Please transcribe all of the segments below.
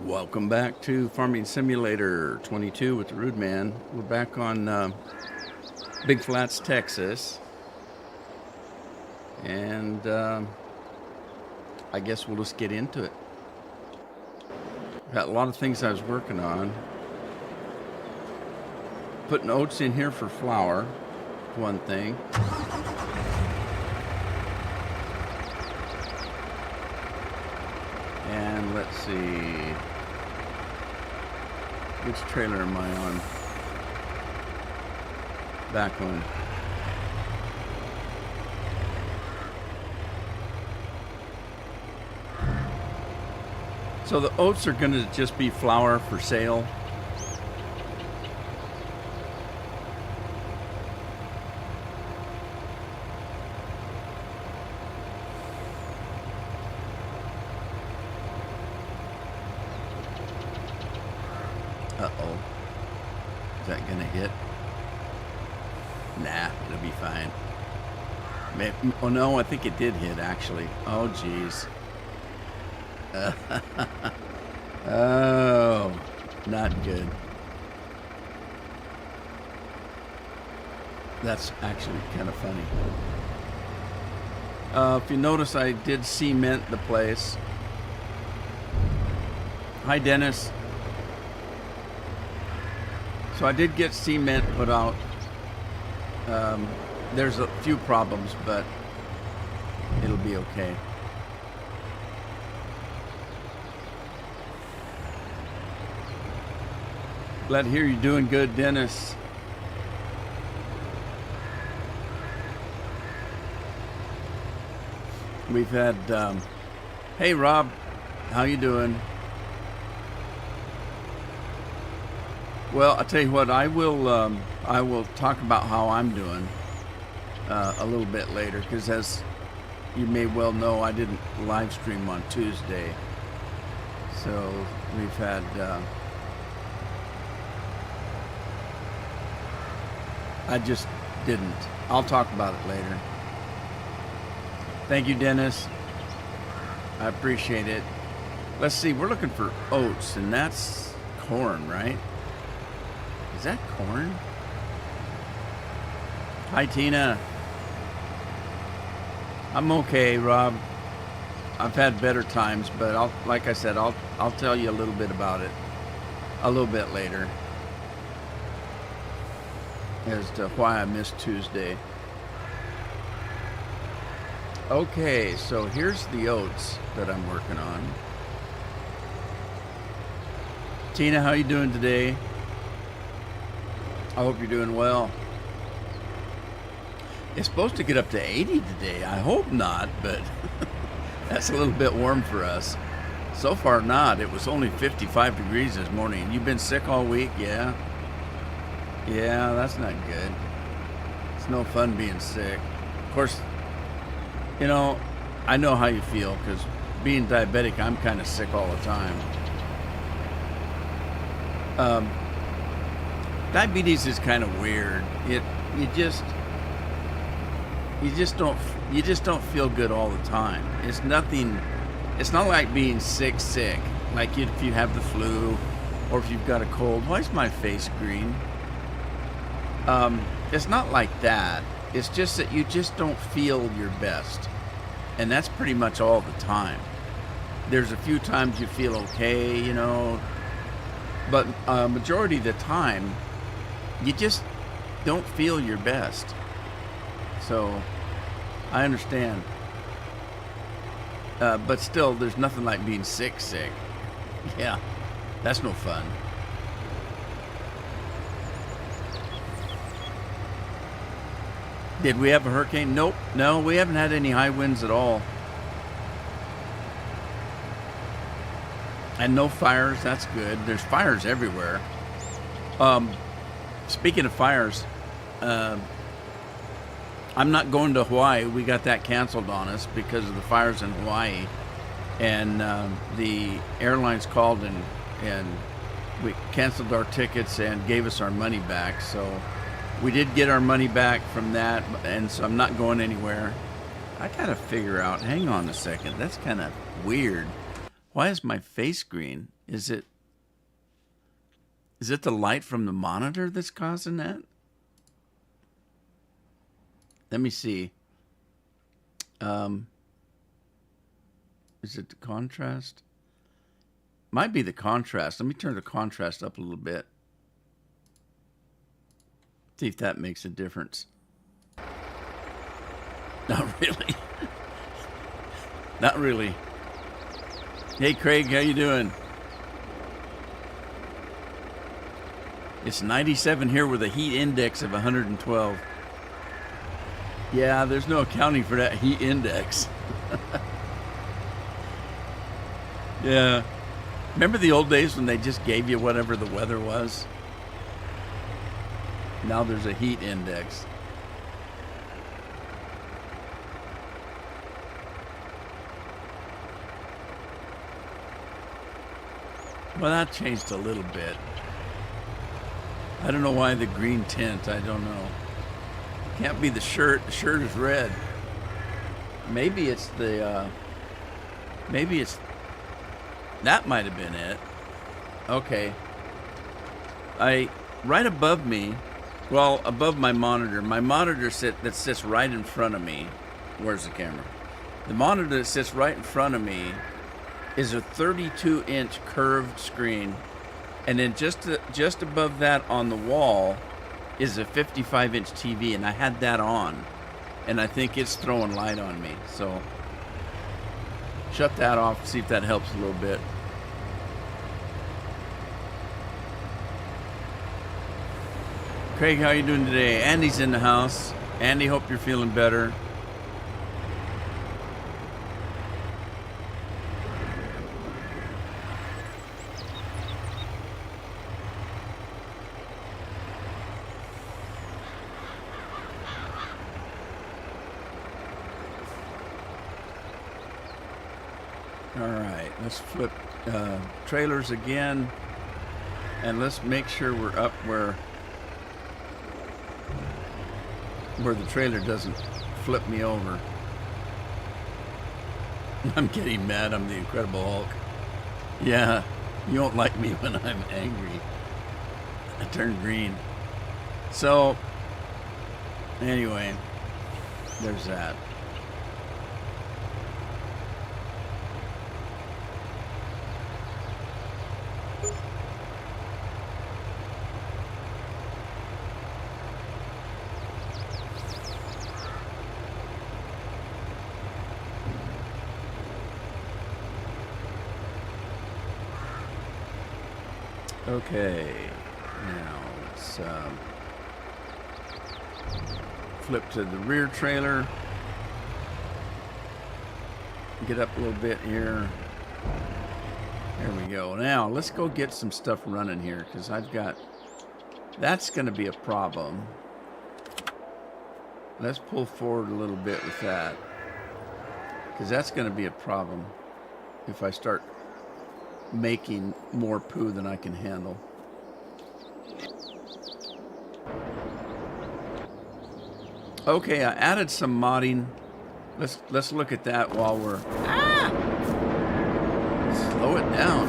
Welcome back to Farming Simulator 22 with the Rude Man. We're back on Big Flats, Texas. And I guess we'll just get into it. Got a lot of things I was working on. Putting oats in here for flour, one thing. And let's see, which trailer am I on? Back one. So the oats are going to just be flour for sale. Uh-oh. Is that gonna hit? Nah, it'll be fine. Oh no, I think it did hit actually. Oh jeez. Oh, not good. That's actually kind of funny. If you notice, I did cement the place. Hi, Dennis. So I did get cement put out. There's a few problems, but it'll be okay. Glad to hear you're doing good, Dennis. We've had, hey Rob, how you doing? Well, I'll tell you what, I will talk about how I'm doing a little bit later, because as you may well know, I didn't live stream on Tuesday. So we've had I just didn't. I'll talk about it later. Thank you, Dennis. I appreciate it. Let's see, we're looking for oats, and that's corn, right? Is that corn? Hi, Tina. I'm okay, Rob. I've had better times, but like I said, I'll tell you a little bit about it a little bit later as to why I missed Tuesday. Okay, so here's the oats that I'm working on. Tina, how you doing today? I hope you're doing well. It's supposed to get up to 80 today. I hope not, but that's a little bit warm for us. So far not. It was only 55 degrees this morning. You've been sick all week, yeah? Yeah, that's not good. It's no fun being sick. Of course, you know, I know how you feel, because being diabetic, I'm kind of sick all the time. Diabetes is kind of weird. You just don't feel good all the time. It's not like being sick, like if you have the flu or if you've got a cold. Why is my face green? It's not like that. It's just that you just don't feel your best. And that's pretty much all the time. There's a few times you feel okay, you know, but majority of the time, you just don't feel your best. So, I understand. But still, there's nothing like being sick. Yeah, that's no fun. Did we have a hurricane? Nope. No, we haven't had any high winds at all. And no fires, that's good. There's fires everywhere. Speaking of fires, I'm not going to Hawaii. We got that canceled on us because of the fires in Hawaii. And the airlines called and we canceled our tickets and gave us our money back. So we did get our money back from that, and so I'm not going anywhere. I gotta figure out, hang on a second, that's kind of weird. Why is my face green? Is it the light from the monitor that's causing that? Let me see. Is it the contrast? Might be the contrast. Let me turn the contrast up a little bit. See if that makes a difference. Not really. Not really. Hey Craig, how you doing? It's 97 here with a heat index of 112. Yeah, there's no accounting for that heat index. Yeah. Remember the old days when they just gave you whatever the weather was? Now there's a heat index. Well, that changed a little bit. I don't know why the green tint. I don't know. Can't be the shirt. The shirt is red. Maybe it's the, that might have been it. Okay. Right above me, well, above my monitor that sits right in front of me. Where's the camera? The monitor that sits right in front of me is a 32-inch curved screen. And then just above that on the wall is a 55-inch TV, and I had that on, and I think it's throwing light on me. So shut that off, see if that helps a little bit. Craig, how you doing today? Andy's in the house. Andy, hope you're feeling better. All right, let's flip trailers again, and let's make sure we're up where the trailer doesn't flip me over. I'm getting mad. I'm the Incredible Hulk. Yeah, you won't like me when I'm angry. I turn green. So, anyway, there's that. Okay, now let's flip to the rear trailer. Get up a little bit here. There we go. Now let's go get some stuff running here, because that's going to be a problem. Let's pull forward a little bit with that, because that's going to be a problem if I start making more poo than I can handle. Okay, I added some modding. Let's look at that while we're slow it down.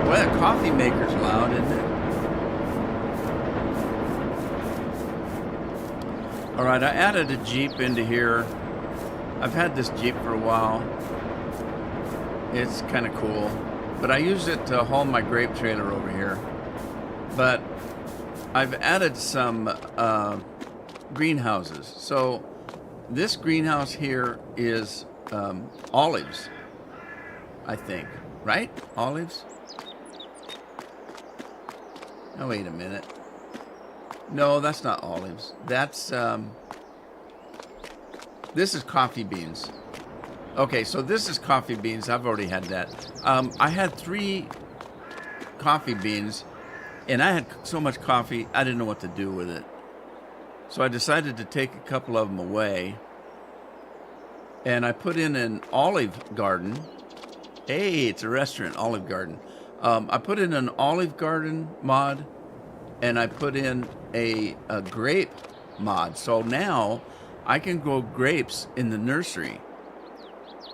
Boy, that coffee maker's loud, isn't it? All right, I added a Jeep into here. I've had this Jeep for a while. It's kind of cool, but I use it to haul my grape trailer over here. But I've added some greenhouses. So this greenhouse here is olives, I think, right? Olives? Oh, wait a minute. No, that's not olives. That's, this is coffee beans. Okay, so this is coffee beans. I've already had that. I had 3 coffee beans, and I had so much coffee, I didn't know what to do with it. So I decided to take a couple of them away, and I put in an Olive Garden. Hey, it's a restaurant, Olive Garden. I put in an Olive Garden mod, and I put in a grape mod. So now I can grow grapes in the nursery.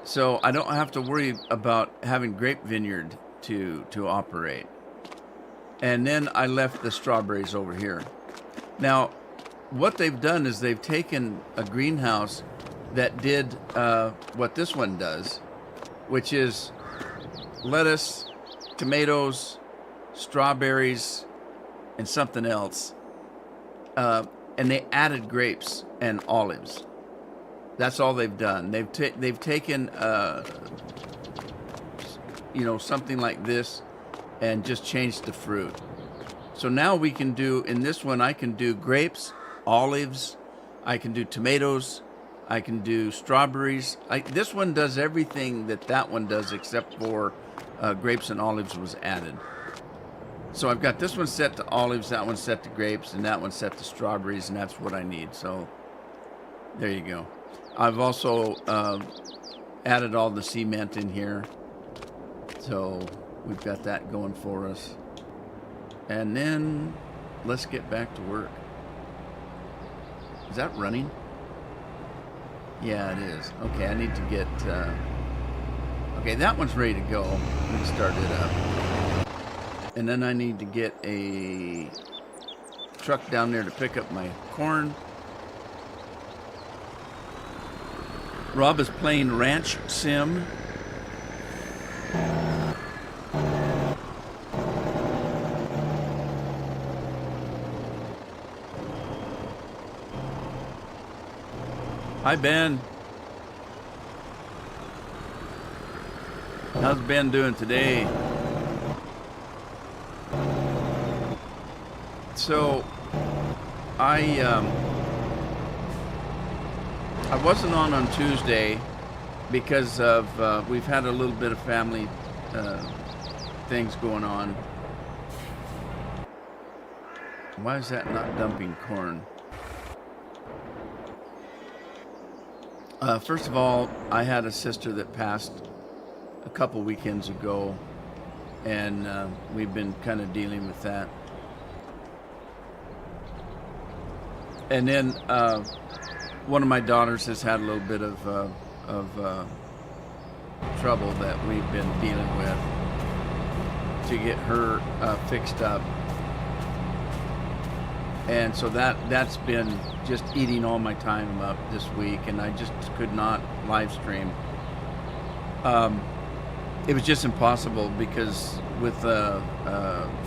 So I don't have to worry about having grape vineyard to operate. And then I left the strawberries over here. Now, what they've done is they've taken a greenhouse that did what this one does, which is lettuce, tomatoes, strawberries, and something else. And they added grapes and olives. That's all they've done. They've taken something like this and just changed the fruit. So now we can do, in this one, I can do grapes, olives, I can do tomatoes, I can do strawberries. This one does everything that one does except for grapes and olives was added. So I've got this one set to olives, that one set to grapes, and that one set to strawberries, and that's what I need. So there you go. I've also added all the cement in here. So we've got that going for us. And then let's get back to work. Is that running? Yeah, it is. Okay, I need to get... okay, that one's ready to go. Let me start it up. And then I need to get a truck down there to pick up my corn. Rob is playing Ranch Sim. Hi, Ben. How's Ben doing today? So, I wasn't on Tuesday because of we've had a little bit of family things going on. Why is that not dumping corn? First of all, I had a sister that passed a couple weekends ago, and we've been kind of dealing with that. And then one of my daughters has had a little bit of trouble that we've been dealing with to get her fixed up. And so that's been just eating all my time up this week, and I just could not live stream. It was just impossible because with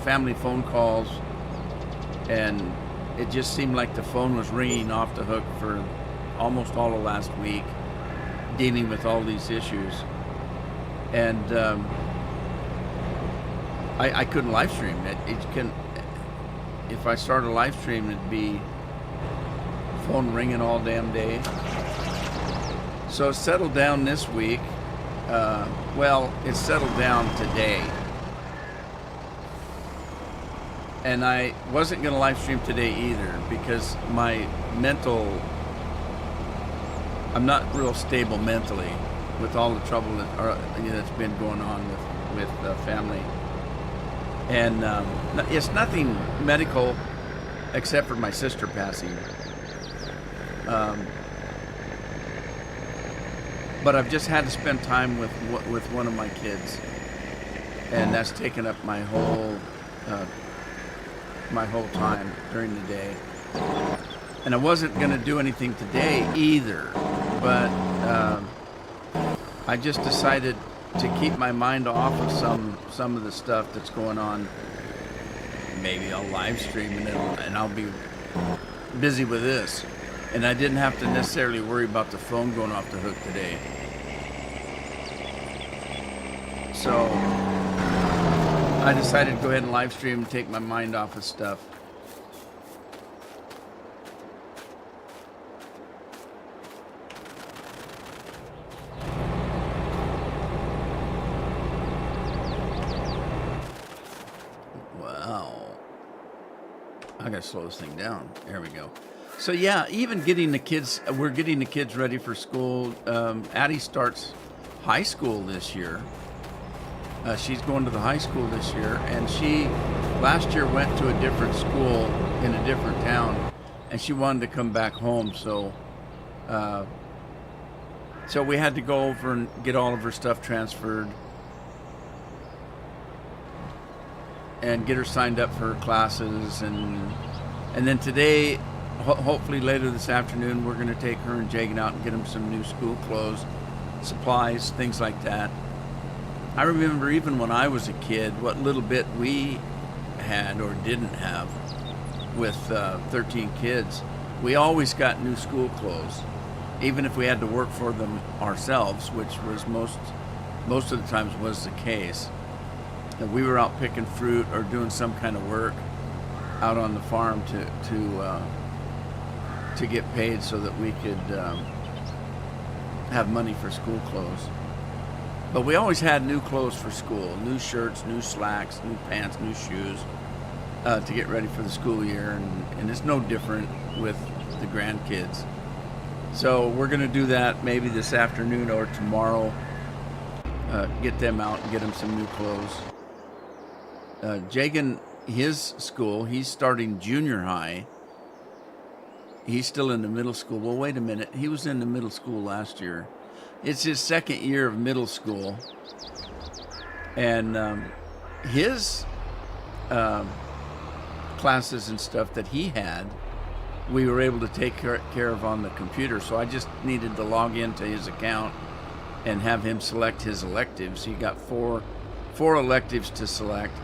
family phone calls, and it just seemed like the phone was ringing off the hook for almost all of last week, dealing with all these issues. And I couldn't live stream it. If I start a live stream, it'd be phone ringing all damn day. So it settled down this week. Well, it settled down today. And I wasn't going to live stream today either because I'm not real stable mentally with all the trouble that's been going on with family. And it's nothing medical except for my sister passing. But I've just had to spend time with one of my kids, and that's taken up my whole time during the day. And I wasn't going to do anything today either, but I just decided to keep my mind off of some of the stuff that's going on. Maybe I'll live stream and I'll be busy with this. And I didn't have to necessarily worry about the phone going off the hook today. So I decided to go ahead and live stream and take my mind off of stuff. Wow. I gotta slow this thing down. There we go. So yeah, even we're getting the kids ready for school. Addie starts high school this year. She's going to the high school this year, and she last year went to a different school in a different town, and she wanted to come back home. So So we had to go over and get all of her stuff transferred and get her signed up for her classes. And then today, hopefully later this afternoon, we're going to take her and Jagan out and get them some new school clothes, supplies, things like that. I remember even when I was a kid, what little bit we had or didn't have with 13 kids. We always got new school clothes, even if we had to work for them ourselves, which was most of the times was the case. And we were out picking fruit or doing some kind of work out on the farm to get paid so that we could have money for school clothes. But we always had new clothes for school, new shirts, new slacks, new pants, new shoes to get ready for the school year. And it's no different with the grandkids. So we're going to do that maybe this afternoon or tomorrow. Get them out and get them some new clothes. Jagan, his school, he's starting junior high. He's still in the middle school. Well, wait a minute. He was in the middle school last year. It's his second year of middle school. And his classes and stuff that he had, we were able to take care of on the computer. So I just needed to log into his account and have him select his electives. He got four electives to select.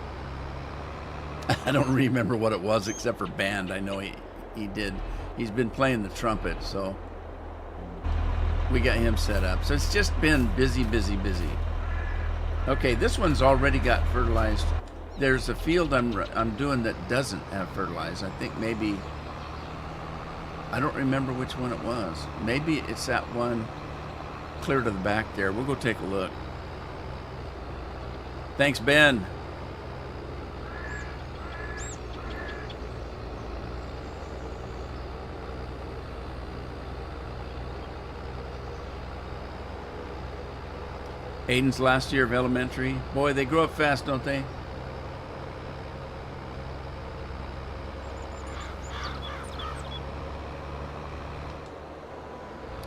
I don't remember what it was except for band. I know he did. He's been playing the trumpet, so we got him set up. So it's just been busy. Okay, this one's already got fertilized. There's a field I'm doing that doesn't have fertilized. I think maybe, I don't remember which one it was. Maybe it's that one clear to the back there. We'll go take a look. Thanks, Ben. Aiden's last year of elementary. Boy, they grow up fast, don't they?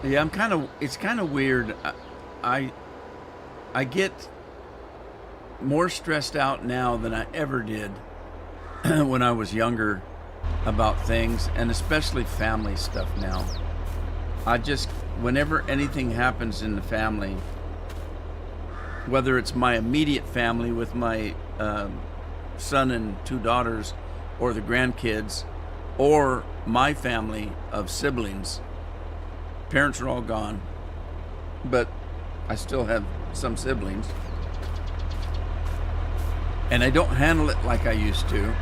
Yeah, it's kind of weird. I get more stressed out now than I ever did when I was younger about things, and especially family stuff now. Whenever anything happens in the family, whether it's my immediate family with my son and two daughters, or the grandkids, or my family of siblings, parents are all gone, but I still have some siblings, and I don't handle it like I used to.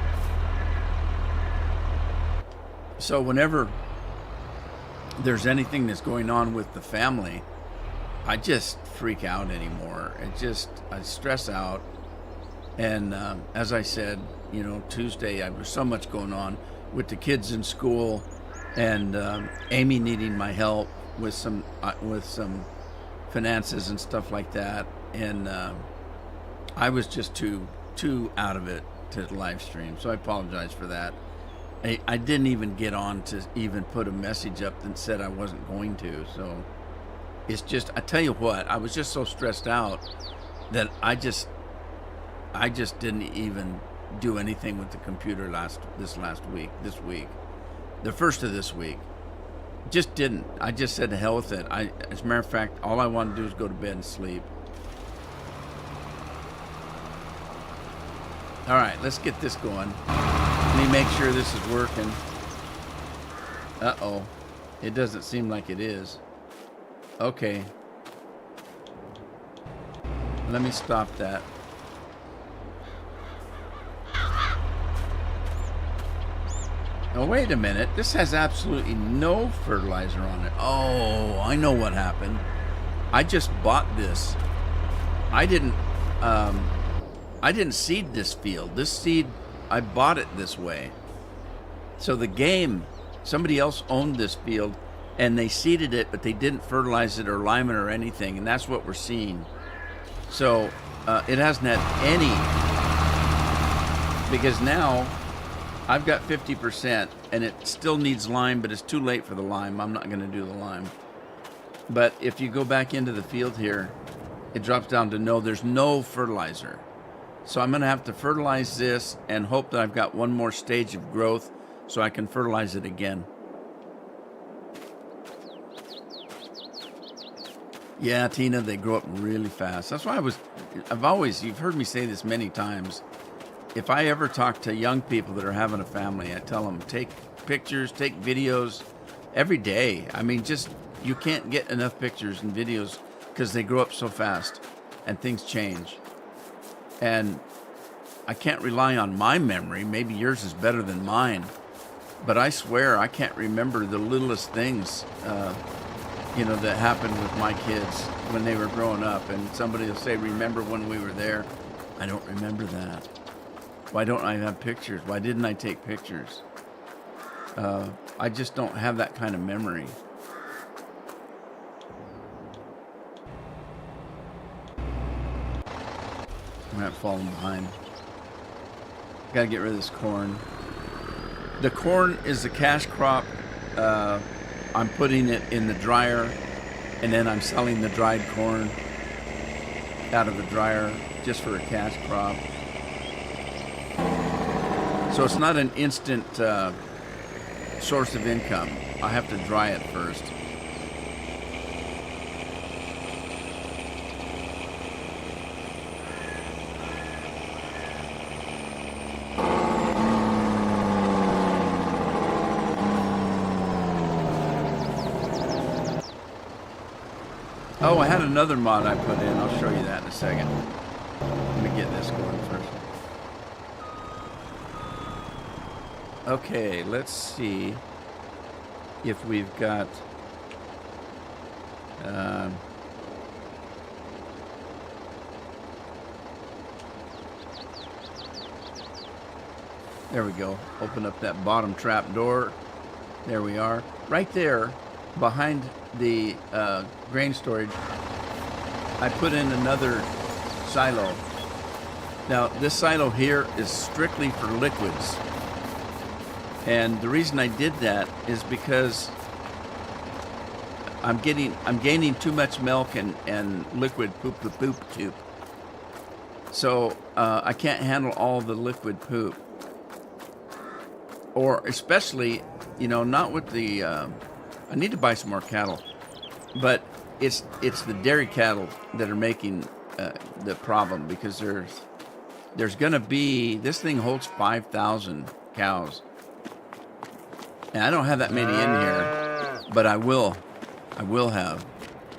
So whenever there's anything that's going on with the family, I just freak out anymore. I stress out. And as I said, Tuesday, there was so much going on with the kids in school, and Amy needing my help with some finances and stuff like that. And I was just too out of it to live stream. So I apologize for that. I didn't even get on to even put a message up that said I wasn't going to. So it's just, I tell you what, I was just so stressed out that I just didn't even do anything with the computer this week, the first of this week. Just didn't. I just said to hell with it. As a matter of fact, all I wanted to do was go to bed and sleep. All right, let's get this going. Let me make sure this is working. Uh-oh. It doesn't seem like it is. Okay. Let me stop that. Oh, wait a minute. This has absolutely no fertilizer on it. Oh, I know what happened. I just bought this. I didn't seed this field. This seed, I bought it this way. So somebody else owned this field, and they seeded it, but they didn't fertilize it or lime it or anything, and that's what we're seeing. So it hasn't had any, because now I've got 50%, and it still needs lime, but it's too late for the lime. I'm not going to do the lime. But if you go back into the field here, it drops down to no, there's no fertilizer. So I'm going to have to fertilize this and hope that I've got one more stage of growth so I can fertilize it again. Yeah, Tina, they grow up really fast. That's why you've heard me say this many times. If I ever talk to young people that are having a family, I tell them, take pictures, take videos every day. I mean, you can't get enough pictures and videos because they grow up so fast and things change. And I can't rely on my memory. Maybe yours is better than mine. But I swear I can't remember the littlest things, that happened with my kids when they were growing up. And somebody will say, remember when we were there? I don't remember that. Why don't I have pictures? Why didn't I take pictures? I just don't have that kind of memory. I'm not falling behind. Gotta get rid of this corn. The corn is the cash crop. I'm putting it in the dryer, and then I'm selling the dried corn out of the dryer just for a cash crop. So it's not an instant source of income. I have to dry it first. Oh, I had another mod I put in. I'll show you that in a second. Let me get this going first. Okay, let's see if we've got there we go. Open up that bottom trap door. There we are. Right there behind the grain storage, I put in another silo. Now, this silo here is strictly for liquids. And the reason I did that is because I'm gaining too much milk and liquid poop. So I can't handle all the liquid poop. Or especially, not with the, I need to buy some more cattle, but it's the dairy cattle that are making the problem, because there's going to be, this thing holds 5,000 cows. And I don't have that many in here, but I will have.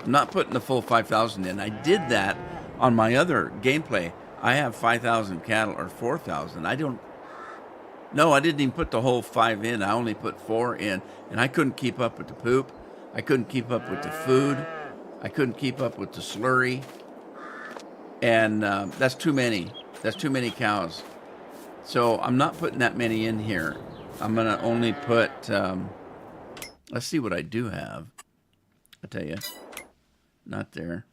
I'm not putting the full 5,000 in. I did that on my other gameplay. I have 5,000 cattle, or 4,000. I didn't even put the whole 5 in. I only put 4 in, and I couldn't keep up with the poop. I couldn't keep up with the food. I couldn't keep up with the slurry. And that's too many. That's too many cows. So I'm not putting that many in here. I'm going to only put, let's see what I do have. I tell you, not there.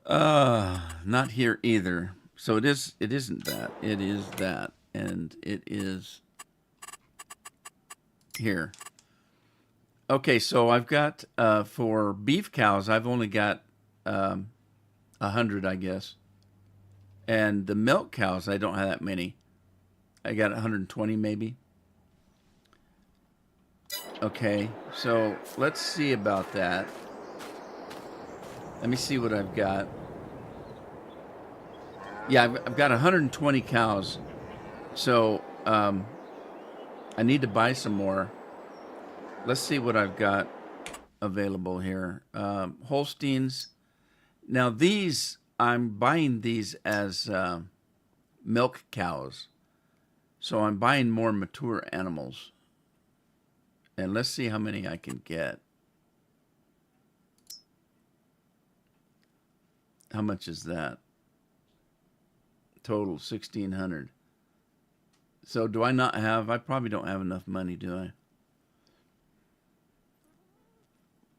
Not here either. So it isn't that. It is that. And it is here. Okay, so I've got, for beef cows, I've only got 100, I guess. And the milk cows, I don't have that many. I got 120 maybe. Okay, so let's see about that. Let me see what I've got. Yeah, I've got 120 cows. So I need to buy some more. Let's see what I've got available here. Holsteins. Now these, I'm buying these as milk cows. So I'm buying more mature animals. And let's see how many I can get. How much is that? Total 1,600. So do I not have, I probably don't have enough money, do I?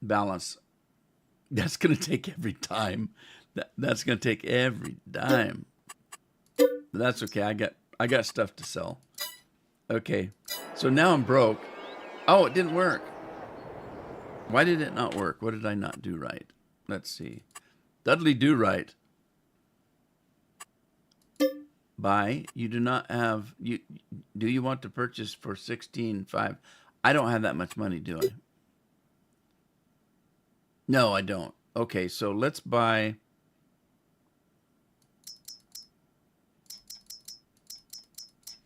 Balance. That's going to take every time. That's going to take every dime. But that's okay. I got stuff to sell. Okay. So now I'm broke. Oh, it didn't work. Why did it not work? What did I not do right? Let's see. Dudley Do Right. Buy. You do not have. Do you want to purchase for 16.5? I don't have that much money, do I? No, I don't. Okay, so let's buy.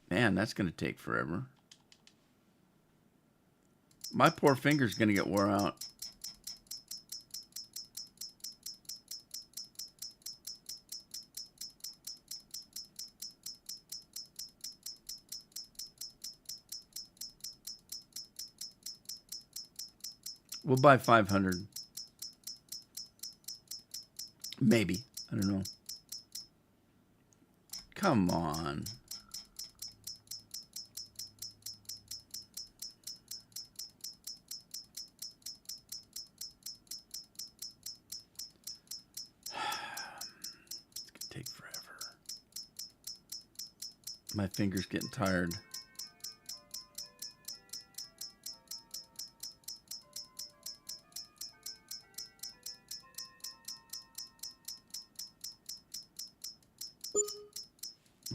Man, that's going to take forever. My poor finger's going to get wore out. We'll buy 500. Maybe. I don't know. Come on. It's going to take forever. My finger's getting tired.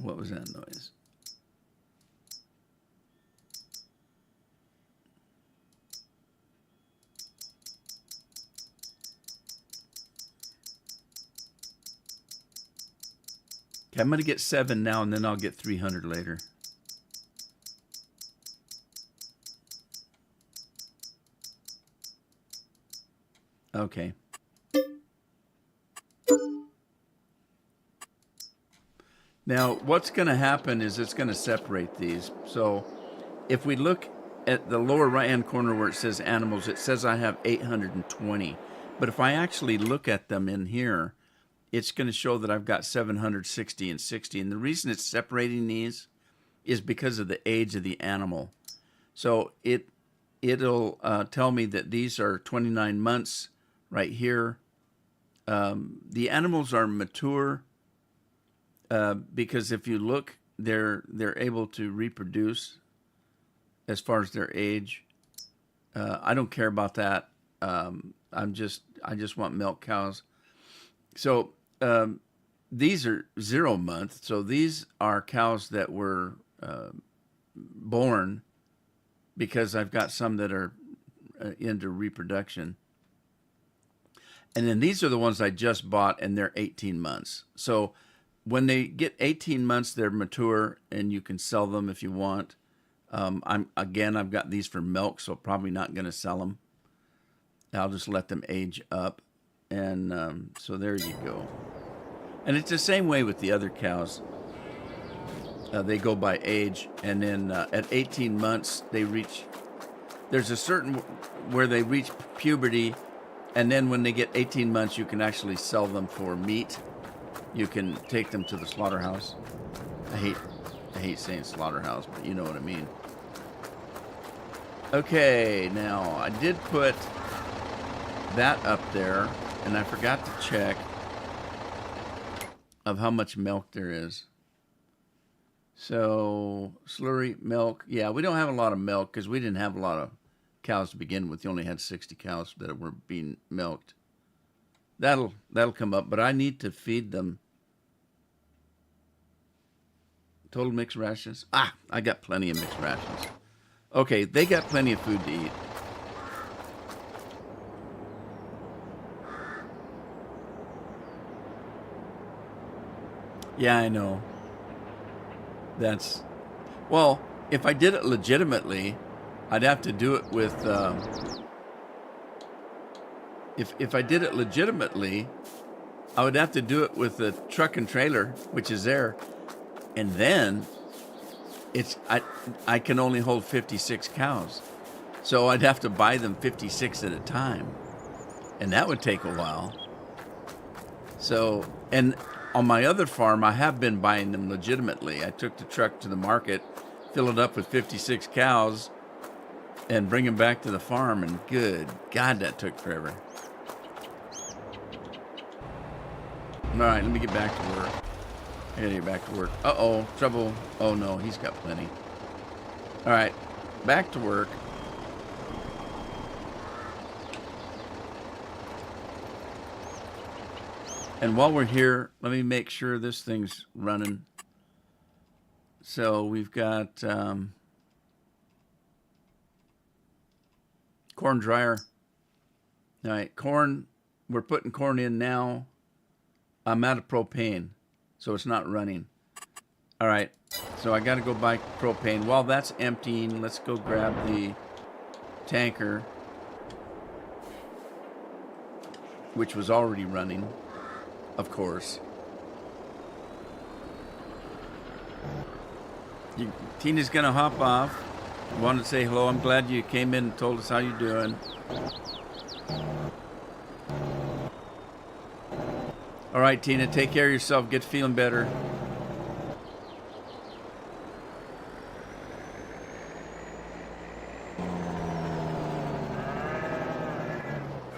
What was that noise? Okay, I'm going to get 7 now, and then I'll get 300 later. Okay. Now, what's going to happen is it's going to separate these. So if we look at the lower right-hand corner where it says animals, it says I have 820. But if I actually look at them in here, it's going to show that I've got 760 and 60. And the reason it's separating these is because of the age of the animal. So it'll tell me that these are 29 months right here. The animals are mature. Because if you look, they're able to reproduce as far as their age. I don't care about that. I just want milk cows. So these are 0 month. So these are cows that were born, because I've got some that are into reproduction. And then these are the ones I just bought, and they're 18 months. So when they get 18 months, they're mature, and you can sell them if you want. I've got these for milk, so probably not going to sell them. I'll just let them age up, and so there you go. And it's the same way with the other cows. They go by age, and then at 18 months they reach. There's a certain where they reach puberty, and then when they get 18 months, you can actually sell them for meat. You can take them to the slaughterhouse. I hate saying slaughterhouse, but you know what I mean. Okay, now I did put that up there, and I forgot to check of how much milk there is. So slurry milk, yeah, we don't have a lot of milk because we didn't have a lot of cows to begin with. You only had 60 cows that were being milked. That'll come up, but I need to feed them. Total mixed rations. I got plenty of mixed rations. Okay, they got plenty of food to eat. Yeah, I know. Well, if I did it legitimately, I'd have to do it with, if I did it legitimately, I would have to do it with the truck and trailer, which is there. And then I can only hold 56 cows. So I'd have to buy them 56 at a time. And that would take a while. So, and on my other farm, I have been buying them legitimately. I took the truck to the market, fill it up with 56 cows, and bring them back to the farm. And good God, that took forever. All right, let me get back to work. I gotta get back to work. Uh-oh, trouble. Oh, no, he's got plenty. All right, back to work. And while we're here, let me make sure this thing's running. So we've got corn dryer. All right, corn, we're putting corn in now. I'm out of propane, so it's not running. All right, so I got to go buy propane. While that's emptying, let's go grab the tanker, which was already running, of course. Tina's going to hop off. I wanted to say hello. I'm glad you came in and told us how you're doing. All right, Tina, take care of yourself. Get feeling better.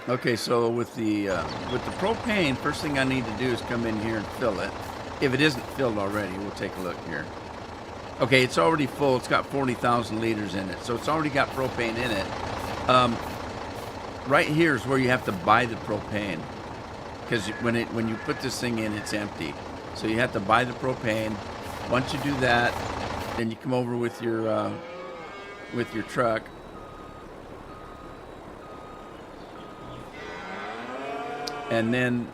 Okay, so with the propane, first thing I need to do is come in here and fill it. If it isn't filled already, we'll take a look here. Okay, it's already full. It's got 40,000 liters in it, so it's already got propane in it. Right here is where you have to buy the propane, because when you put this thing in, it's empty. So you have to buy the propane. Once you do that, then you come over with your truck. And then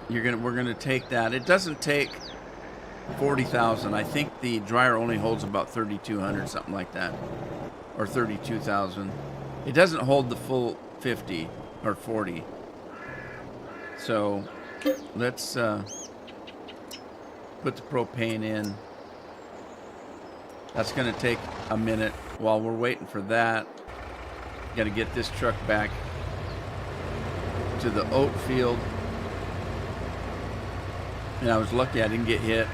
we're gonna take that. It doesn't take 40,000. I think the dryer only holds about 3,200, something like that, or 32,000. It doesn't hold the full 50 or 40. So let's put the propane in. That's gonna take a minute. While we're waiting for that, got to get this truck back to the oat field, and I was lucky I didn't get hit.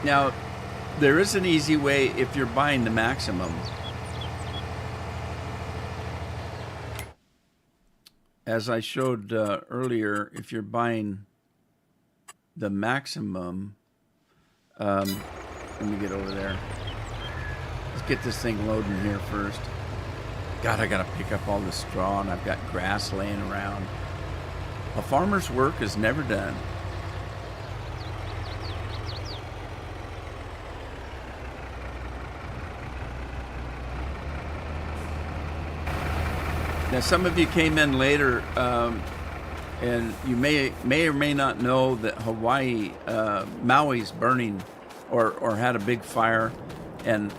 Now, there is an easy way if you're buying the maximum. As I showed earlier, if you're buying the maximum, let me get over there. Let's get this thing loading here first. God, I gotta pick up all this straw, and I've got grass laying around. A farmer's work is never done. Now, some of you came in later, and you may or may not know that Hawaii, Maui's burning, or had a big fire, and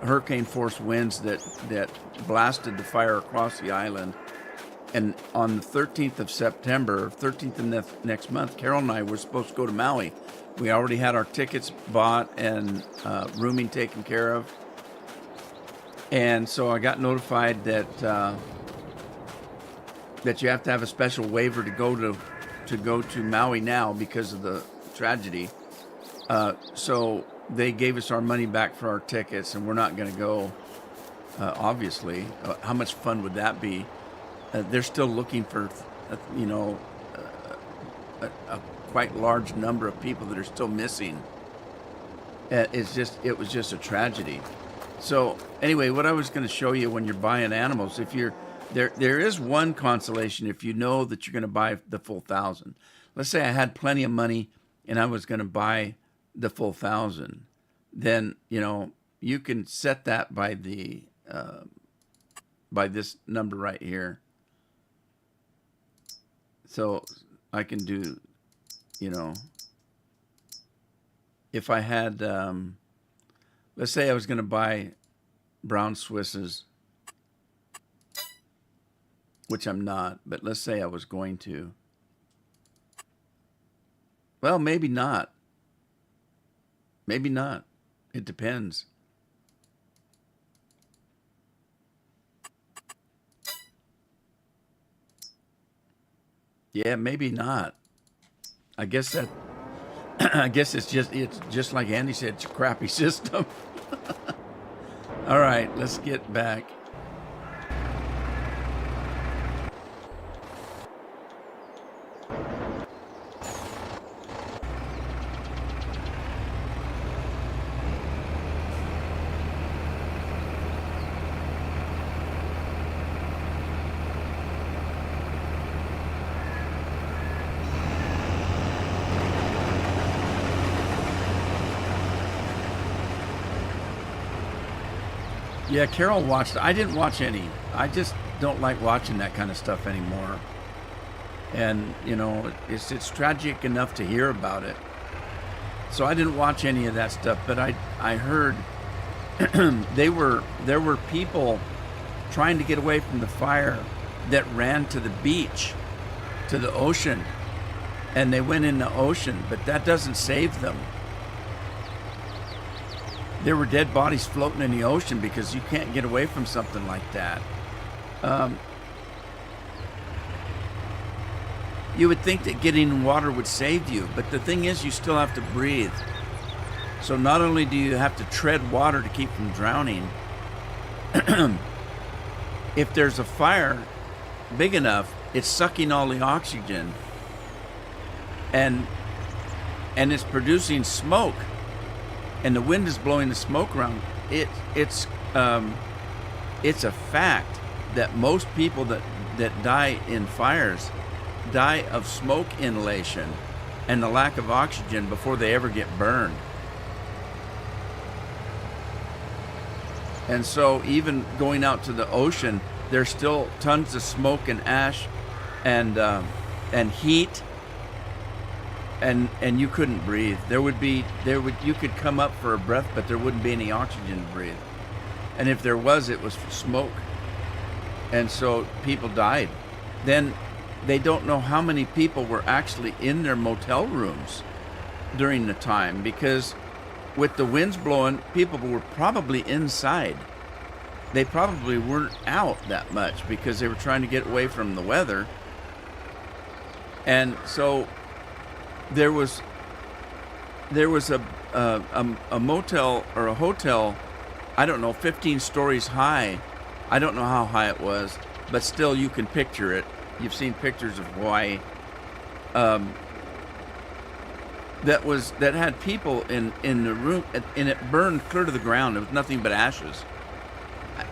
hurricane force winds that blasted the fire across the island. And on the 13th of September, 13th of next month, Carol and I were supposed to go to Maui. We already had our tickets bought and rooming taken care of. And so I got notified that you have to have a special waiver to go to Maui now because of the tragedy. So they gave us our money back for our tickets, and we're not going to go. Obviously, how much fun would that be? They're still looking for, a quite large number of people that are still missing. It was just a tragedy. So anyway, what I was going to show you when you're buying animals, if you're there is one consolation if you know that you're going to buy the full 1,000. Let's say I had plenty of money and I was going to buy the full 1,000. Then, you can set that by this number right here. So I can do, if I had, let's say I was going to buy brown Swisses, which I'm not, but let's say I was going to. Well, maybe not. Maybe not. It depends. Yeah, maybe not. I guess that I guess it's just like Andy said, it's a crappy system. All right, let's get back. Yeah, Carol watched. I didn't watch any. I just don't like watching that kind of stuff anymore. And it's tragic enough to hear about it. So I didn't watch any of that stuff. But I heard there were people trying to get away from the fire that ran to the beach, to the ocean, and they went in the ocean. But that doesn't save them. There were dead bodies floating in the ocean because you can't get away from something like that. You would think that getting in water would save you, but the thing is, you still have to breathe. So not only do you have to tread water to keep from drowning, if there's a fire big enough, it's sucking all the oxygen, and it's producing smoke. And the wind is blowing the smoke around. It's a fact that most people that die in fires die of smoke inhalation and the lack of oxygen before they ever get burned. And so even going out to the ocean, there's still tons of smoke and ash and heat. And you couldn't breathe. You could come up for a breath, but there wouldn't be any oxygen to breathe. And if there was, it was smoke. And so people died. Then they don't know how many people were actually in their motel rooms during the time, because with the winds blowing, people were probably inside. They probably weren't out that much because they were trying to get away from the weather. And so there was a motel or a hotel, I don't know, 15 stories high. I don't know how high it was, but still you can picture it. You've seen pictures of Hawaii. That had people in the room, and it burned clear to the ground. It was nothing but ashes,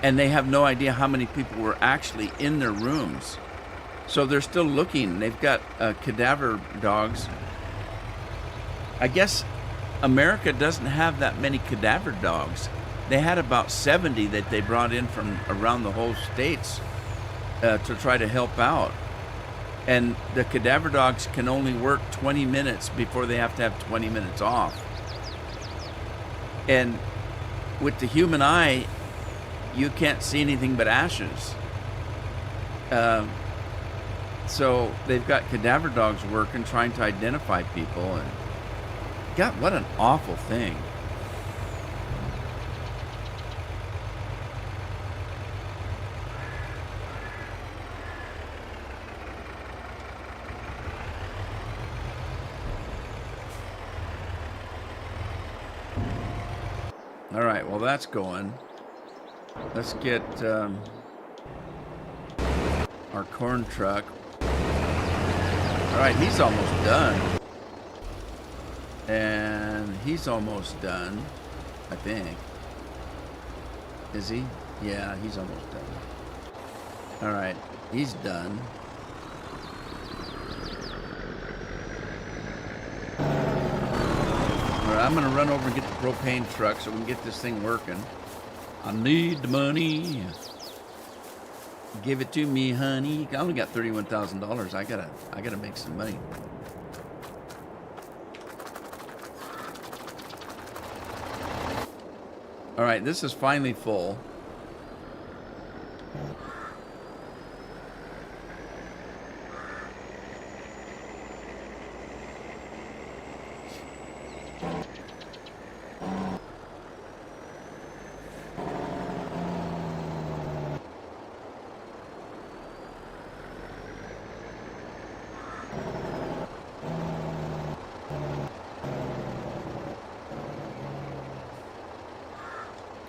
and they have no idea how many people were actually in their rooms. So they're still looking. They've got cadaver dogs. I guess America doesn't have that many cadaver dogs. They had about 70 that they brought in from around the whole states to try to help out. And the cadaver dogs can only work 20 minutes before they have to have 20 minutes off. And with the human eye, you can't see anything but ashes. So they've got cadaver dogs working, trying to identify people. And God, what an awful thing. All right, well, that's going. Let's get our corn truck. All right, he's almost done. And he's almost done, I think. Is he? Yeah, he's almost done. All right, he's done. All right, I'm going to run over and get the propane truck so we can get this thing working. I need the money. Give it to me, honey. I only got $31,000. I gotta make some money. All right, this is finally full.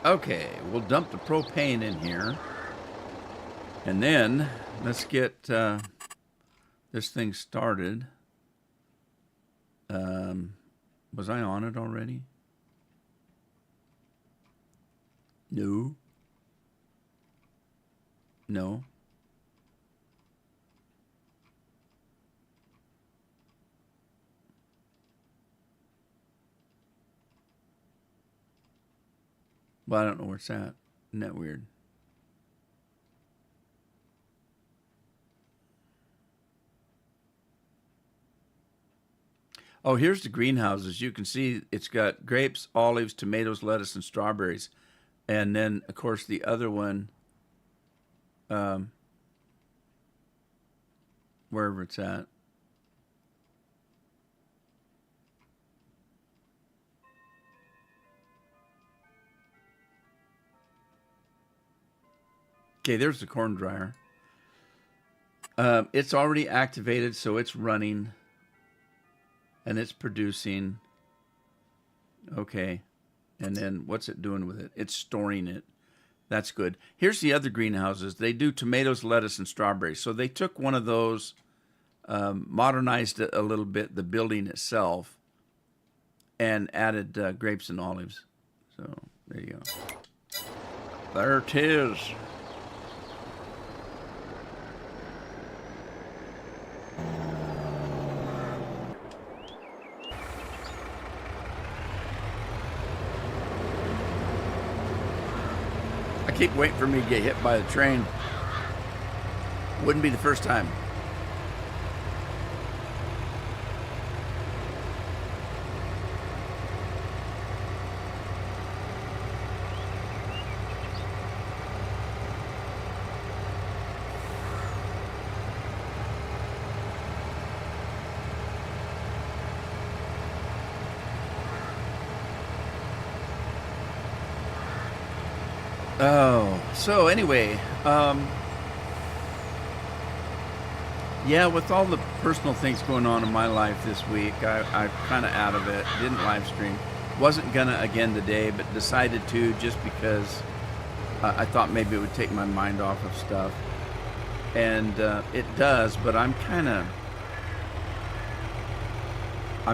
Okay, we'll dump the propane in here. And then let's get this thing started. Was I on it already? No. No. Well, I don't know where it's at. Isn't that weird? Oh, here's the greenhouses. You can see it's got grapes, olives, tomatoes, lettuce, and strawberries. And then, of course, the other one, wherever it's at. Okay, there's the corn dryer. It's already activated, so it's running. And it's producing. Okay. And then what's it doing with it? It's storing it. That's good. Here's the other greenhouses. They do tomatoes, lettuce, and strawberries. So they took one of those, modernized it a little bit, the building itself, and added grapes and olives. So there you go. There it is. I keep waiting for me to get hit by the train. Wouldn't be the first time. Oh, so anyway, yeah, with all the personal things going on in my life this week, I'm kind of out of it. Didn't live stream. Wasn't gonna again today, but decided to just because I thought maybe it would take my mind off of stuff. And it does, but I'm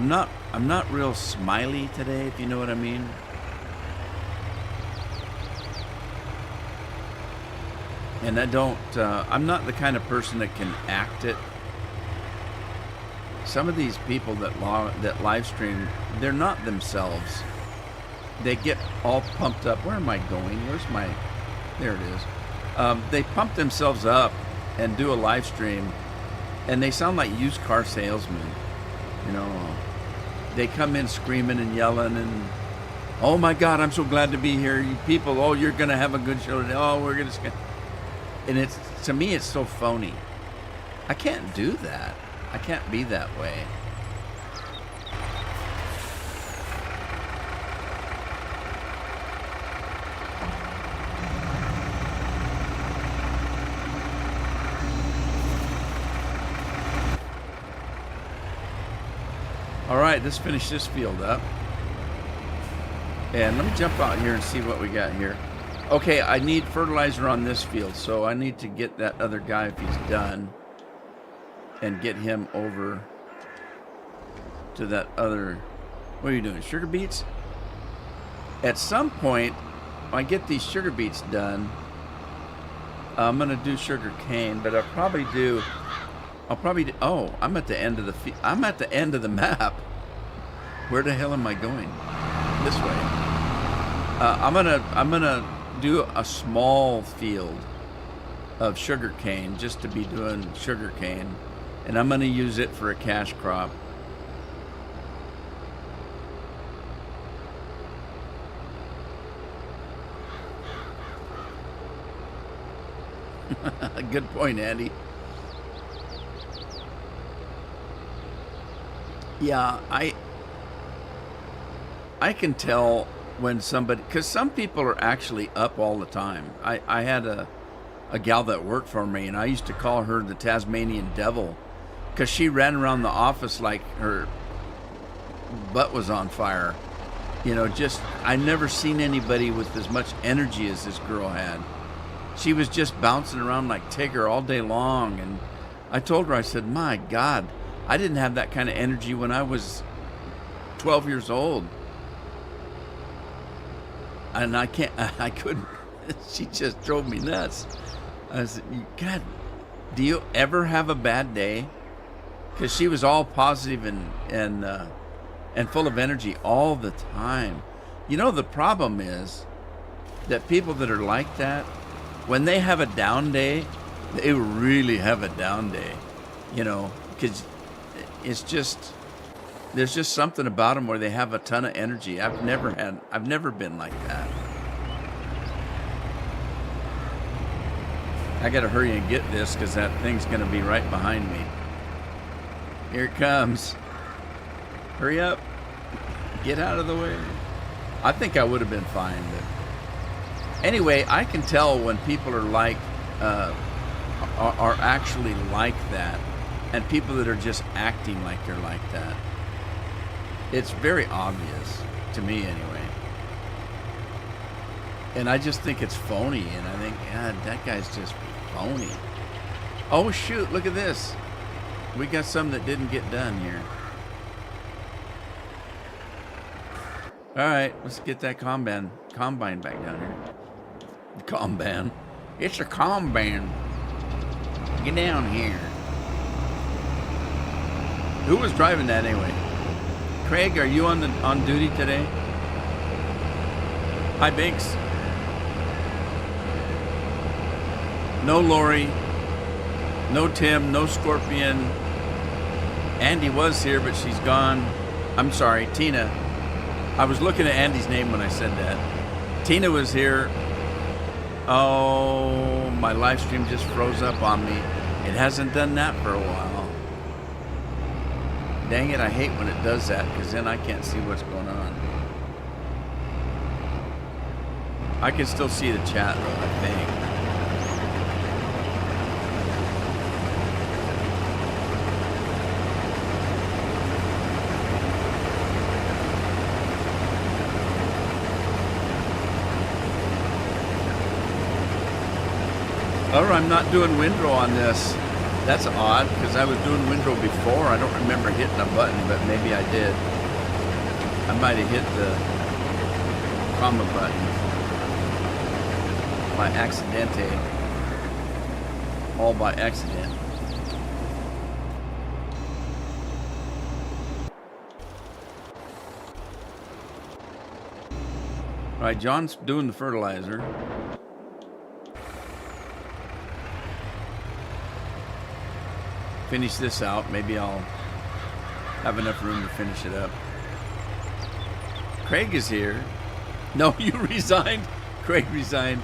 not real smiley today, if you know what I mean. And I'm not the kind of person that can act it. Some of these people that live stream, they're not themselves. They get all pumped up. Where am I going? There it is. They pump themselves up and do a live stream, and they sound like used car salesmen. You know, they come in screaming and yelling and, oh my God, I'm so glad to be here. You people, oh, you're going to have a good show today. Oh, we're going to... And to me, it's so phony. I can't do that. I can't be that way. All right, let's finish this field up. And let me jump out here and see what we got here. Okay, I need fertilizer on this field, so I need to get that other guy if he's done and get him over to that other... What are you doing, sugar beets? At some point, when I get these sugar beets done, I'm going to do sugar cane, but I'll probably do... Oh, I'm at the end of I'm at the end of the map. Where the hell am I going? This way. I'm gonna do a small field of sugar cane just to be doing sugar cane, and I'm going to use it for a cash crop. Good point, Andy. Yeah, I can tell when somebody, because some people are actually up all the time. I had a gal that worked for me, and I used to call her the Tasmanian Devil because she ran around the office like her butt was on fire. You know, just I never seen anybody with as much energy as this girl had. She was just bouncing around like Tigger all day long. And I told her, I said, my God, I didn't have that kind of energy when I was 12 years old. And I couldn't, she just drove me nuts. I said, God, do you ever have a bad day? Because she was all positive and full of energy all the time. You know, the problem is that people that are like that, when they have a down day, they really have a down day, you know, because it's just, there's just something about them where they have a ton of energy. I've never been like that. I got to hurry and get this because that thing's going to be right behind me. Here it comes. Hurry up. Get out of the way. I think I would have been fine, but anyway, I can tell when people are like, are actually like that, and people that are just acting like they're like that. It's very obvious to me, anyway. And I just think it's phony, and I think, God, that guy's just phony. Oh shoot! Look at this. We got some that didn't get done here. All right, let's get that combine back down here. Combine. It's a combine. Get down here. Who was driving that anyway? Craig, are you on duty today? Hi, Binks. No Lori. No Tim. No Scorpion. Andy was here, but she's gone. I'm sorry, Tina. I was looking at Andy's name when I said that. Tina was here. Oh, my live stream just froze up on me. It hasn't done that for a while. Dang it, I hate when it does that because then I can't see what's going on. I can still see the chat though, I think. Oh, I'm not doing windrow on this. That's odd, because I was doing windrow before. I don't remember hitting a button, but maybe I did. I might have hit the comma button by accidente. All by accident. All right, John's doing the fertilizer. Finish this out. Maybe I'll have enough room to finish it up. Craig is here. No, you resigned. Craig resigned.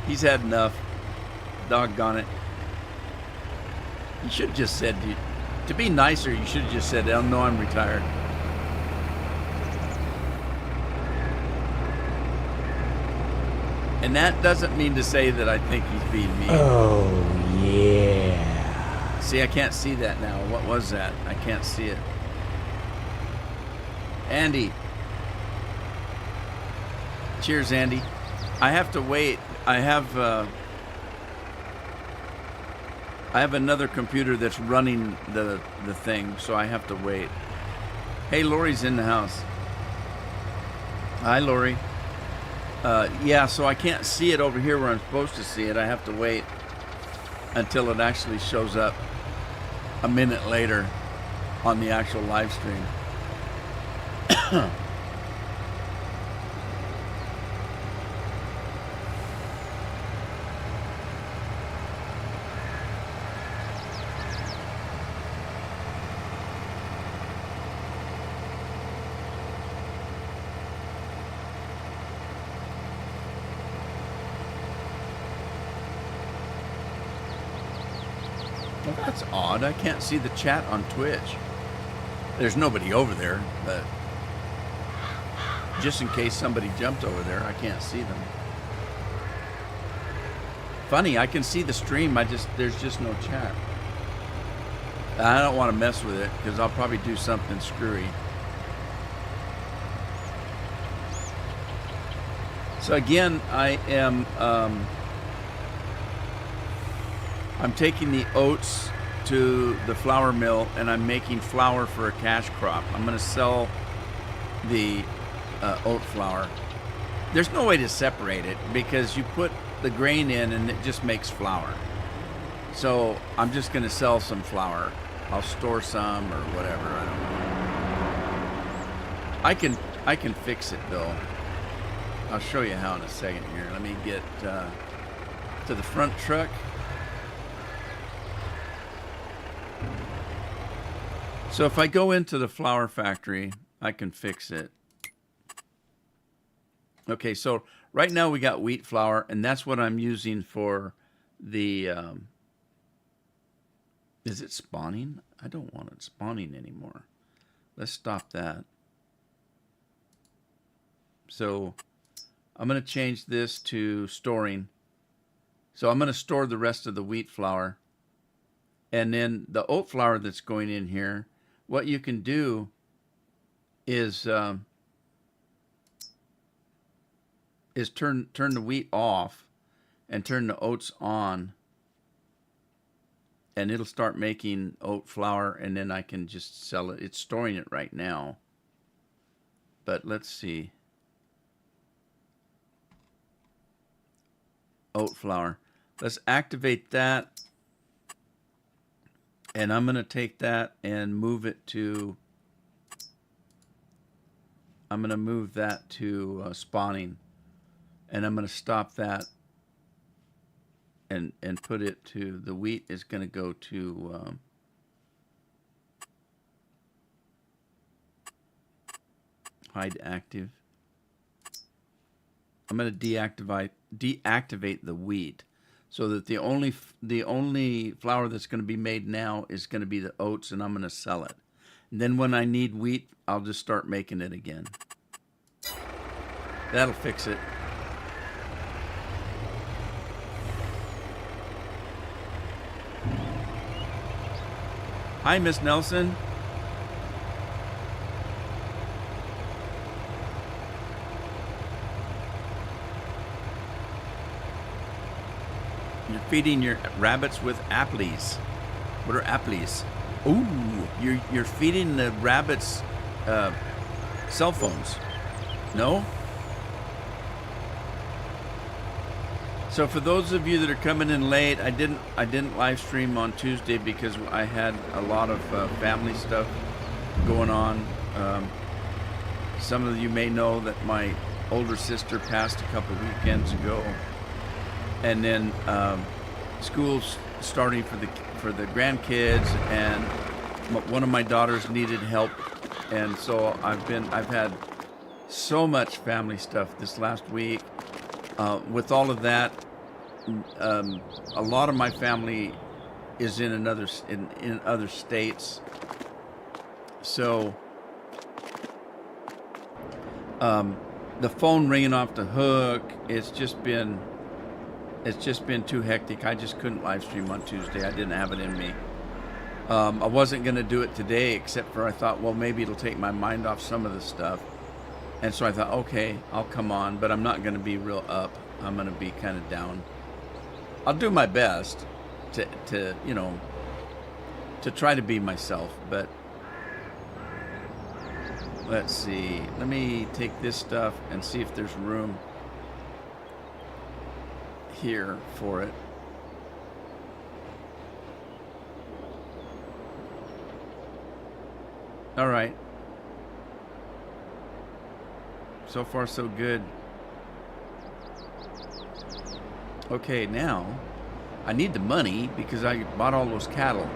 He's had enough. Doggone it. You should have just said, to be nicer, you should have just said, oh, no, I'm retired. And that doesn't mean to say that I think he's being mean. Oh, yeah. See, I can't see that now. What was that? I can't see it. Andy. Cheers, Andy. I have to wait. I have another computer that's running the thing, so I have to wait. Hey, Lori's in the house. Hi, Lori. Yeah, so I can't see it over here where I'm supposed to see it. I have to wait until it actually shows up a minute later on the actual live stream. Well, that's odd. I can't see the chat on Twitch. There's nobody over there, but just in case somebody jumped over there, I can't see them. Funny, I can see the stream, there's just no chat. I don't want to mess with it because I'll probably do something screwy. So again, I'm taking the oats to the flour mill, and I'm making flour for a cash crop. I'm going to sell the oat flour. There's no way to separate it because you put the grain in and it just makes flour. So I'm just going to sell some flour. I'll store some or whatever. I don't know. I can fix it, Bill. I'll show you how in a second here. Let me get to the front truck. So if I go into the flour factory, I can fix it. Okay, so right now we got wheat flour, and that's what I'm using for the, is it spawning? I don't want it spawning anymore. Let's stop that. So I'm going to change this to storing. So I'm going to store the rest of the wheat flour. And then the oat flour that's going in here, what you can do is turn the wheat off and turn the oats on, and it'll start making oat flour, and then I can just sell it. It's storing it right now. But let's see. Oat flour. Let's activate that. And I'm going to take that and move it to, I'm going to move that to spawning. And I'm going to stop that and put it to, the wheat is going to go to hide active. I'm going to deactivate the wheat, so that the only flour that's going to be made now is going to be the oats, and I'm going to sell it. And then when I need wheat, I'll just start making it again. That'll fix it. Hi, Miss Nelson. You're feeding your rabbits with apples. What are apples? Ooh, you're feeding the rabbits cell phones. No? So for those of you that are coming in late, I didn't live stream on Tuesday because I had a lot of family stuff going on. Some of you may know that my older sister passed a couple weekends ago, and then school's starting for the grandkids, and one of my daughters needed help, and so I've had so much family stuff this last week. With all of that, a lot of my family is in other states, so the phone ringing off the hook, it's just been too hectic. I just couldn't live stream on Tuesday. I didn't have it in me. I wasn't going to do it today, except for I thought, well, maybe it'll take my mind off some of the stuff. And so I thought, okay, I'll come on, but I'm not going to be real up. I'm going to be kind of down. I'll do my best to try to be myself, but let's see. Let me take this stuff and see if there's room here for it. All right. So far, so good. Okay, now I need the money because I bought all those cattle.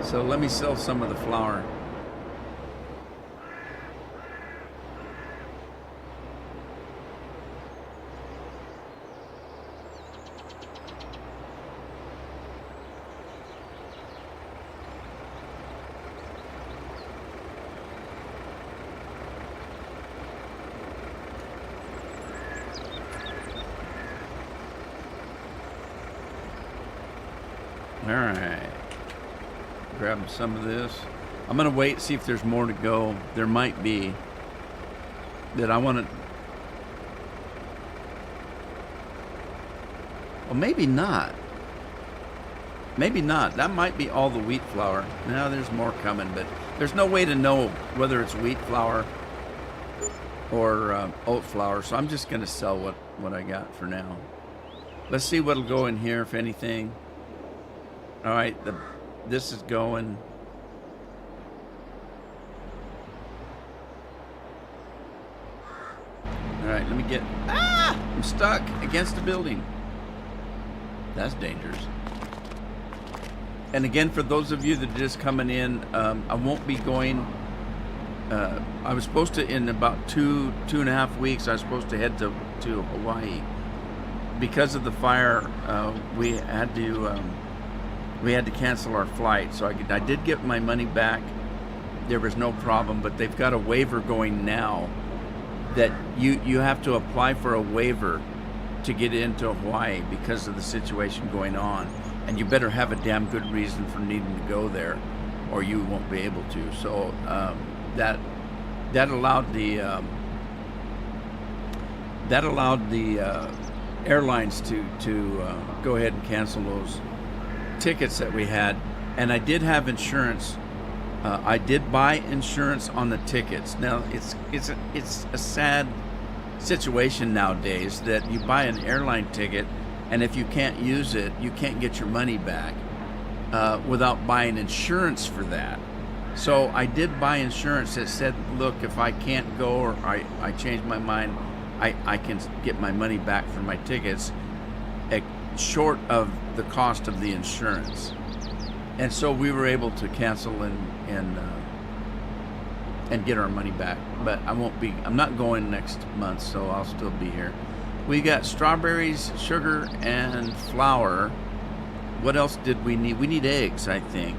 So let me sell some of the flour. All right, grab some of this. I'm gonna wait, see if there's more to go. There might be. That I want to. Well, maybe not. Maybe not. That might be all the wheat flour. Now there's more coming, but there's no way to know whether it's wheat flour or oat flour. So I'm just going to sell what I got for now. Let's see what'll go in here, if anything. All right, this is going. All right, let me get. I'm stuck against the building. That's dangerous. And again, for those of you that are just coming in, I won't be going. I was supposed to, in about two and a half weeks, I was supposed to head to Hawaii. Because of the fire, we had to cancel our flight. So I did get my money back. There was no problem, but they've got a waiver going now that you have to apply for a waiver to get into Hawaii because of the situation going on. And you better have a damn good reason for needing to go there, or you won't be able to. So that allowed the airlines to go ahead and cancel those tickets that we had. And I did have insurance. I did buy insurance on the tickets. Now it's a sad situation nowadays that you buy an airline ticket, and if you can't use it, you can't get your money back without buying insurance for that. So I did buy insurance that said, look, if I can't go or I change my mind, I can get my money back for my tickets short of the cost of the insurance. And so we were able to cancel and get our money back. But I'm not going next month, so I'll still be here. We got strawberries, sugar, and flour. What else did we need? We need eggs, I think.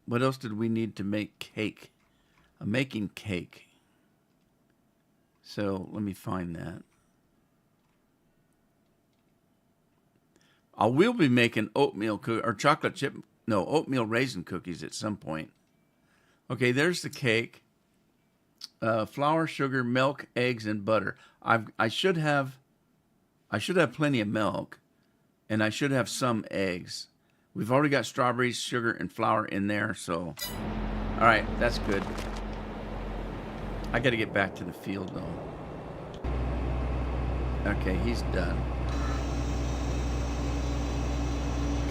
What else did we need to make cake? I'm making cake. So let me find that. I will be making oatmeal oatmeal raisin cookies at some point. Okay, there's the cake. Flour, sugar, milk, eggs, and butter. I should have plenty of milk, and I should have some eggs. We've already got strawberries, sugar, and flour in there, so all right, that's good. I got to get back to the field though. Okay, he's done.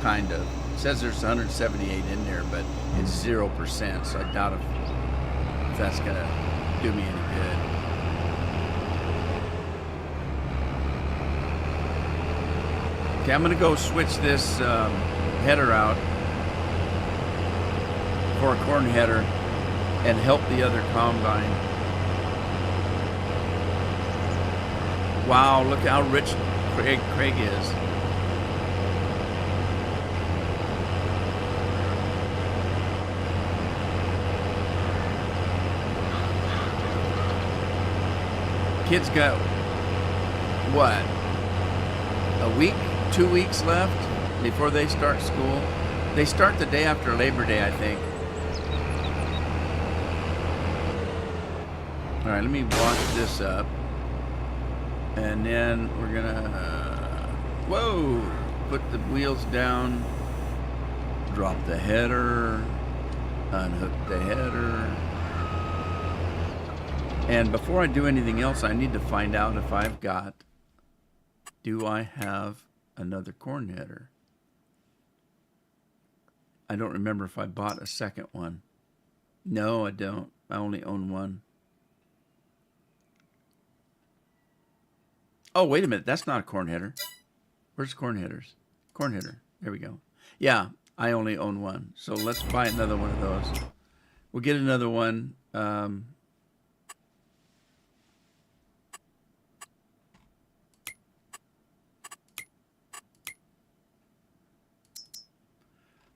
Kind of. It says there's 178 in there, but it's 0%, so I doubt if that's gonna do me any good. Okay, I'm gonna go switch this header out for a corn header and help the other combine. Wow, look how rich Craig is. Kids got, what, a week, 2 weeks left before they start school? They start the day after Labor Day, I think. All right, let me wash this up. And then we're gonna, put the wheels down, drop the header, unhook the header. And before I do anything else, I need to find out if do I have another corn header? I don't remember if I bought a second one. No, I don't. I only own one. Oh, wait a minute. That's not a corn header. Where's corn headers? Corn header. There we go. Yeah, I only own one. So let's buy another one of those. We'll get another one.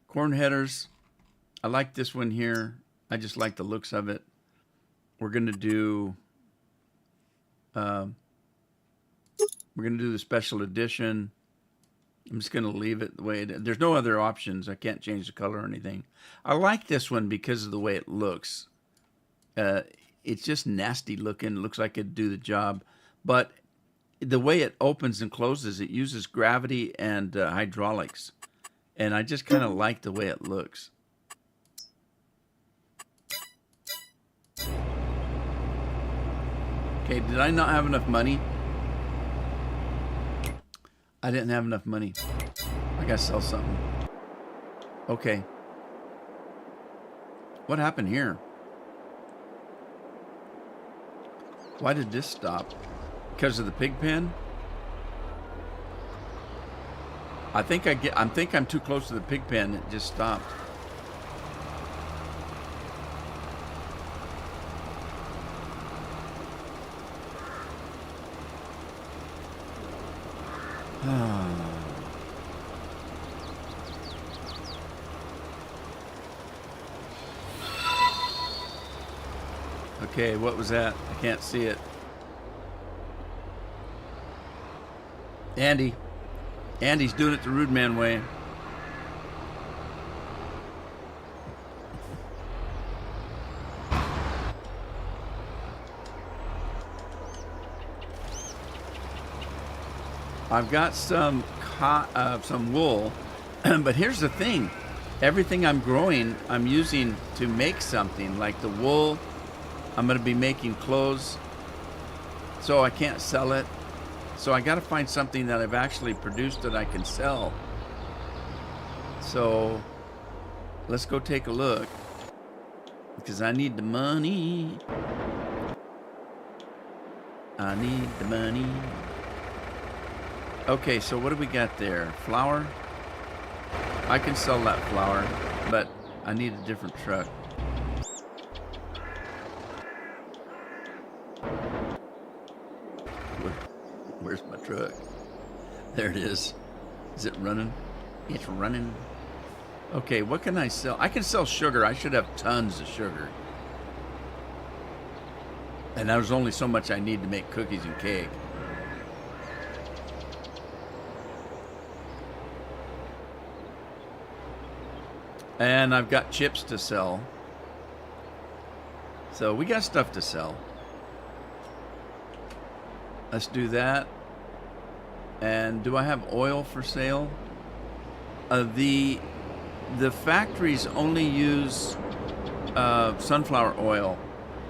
Corn headers. I like this one here. I just like the looks of it. We're gonna do the special edition. I'm just gonna leave it the way it is. There's no other options. I can't change the color or anything. I like this one because of the way it looks. It's just nasty looking. It looks like it'd do the job, but the way it opens and closes, it uses gravity and hydraulics. And I just kind of like the way it looks. Okay, did I not have enough money? I didn't have enough money. I gotta sell something. Okay. What happened here? Why did this stop? Because of the pig pen? I think I'm too close to the pig pen. It just stopped. Okay, what was that? I can't see it. Andy's doing it the Rude Man way. I've got some wool, but here's the thing. Everything I'm growing, I'm using to make something. Like the wool, I'm going to be making clothes, so I can't sell it. So I got to find something that I've actually produced that I can sell. So let's go take a look, because I need the money. I need the money. Okay, so what do we got there? Flour? I can sell that flour, but I need a different truck. Where's my truck? There it is. Is it running? It's running. Okay, what can I sell? I can sell sugar. I should have tons of sugar. And there's only so much I need to make cookies and cake. And I've got chips to sell. So we got stuff to sell. Let's do that. And do I have oil for sale? The factories only use sunflower oil.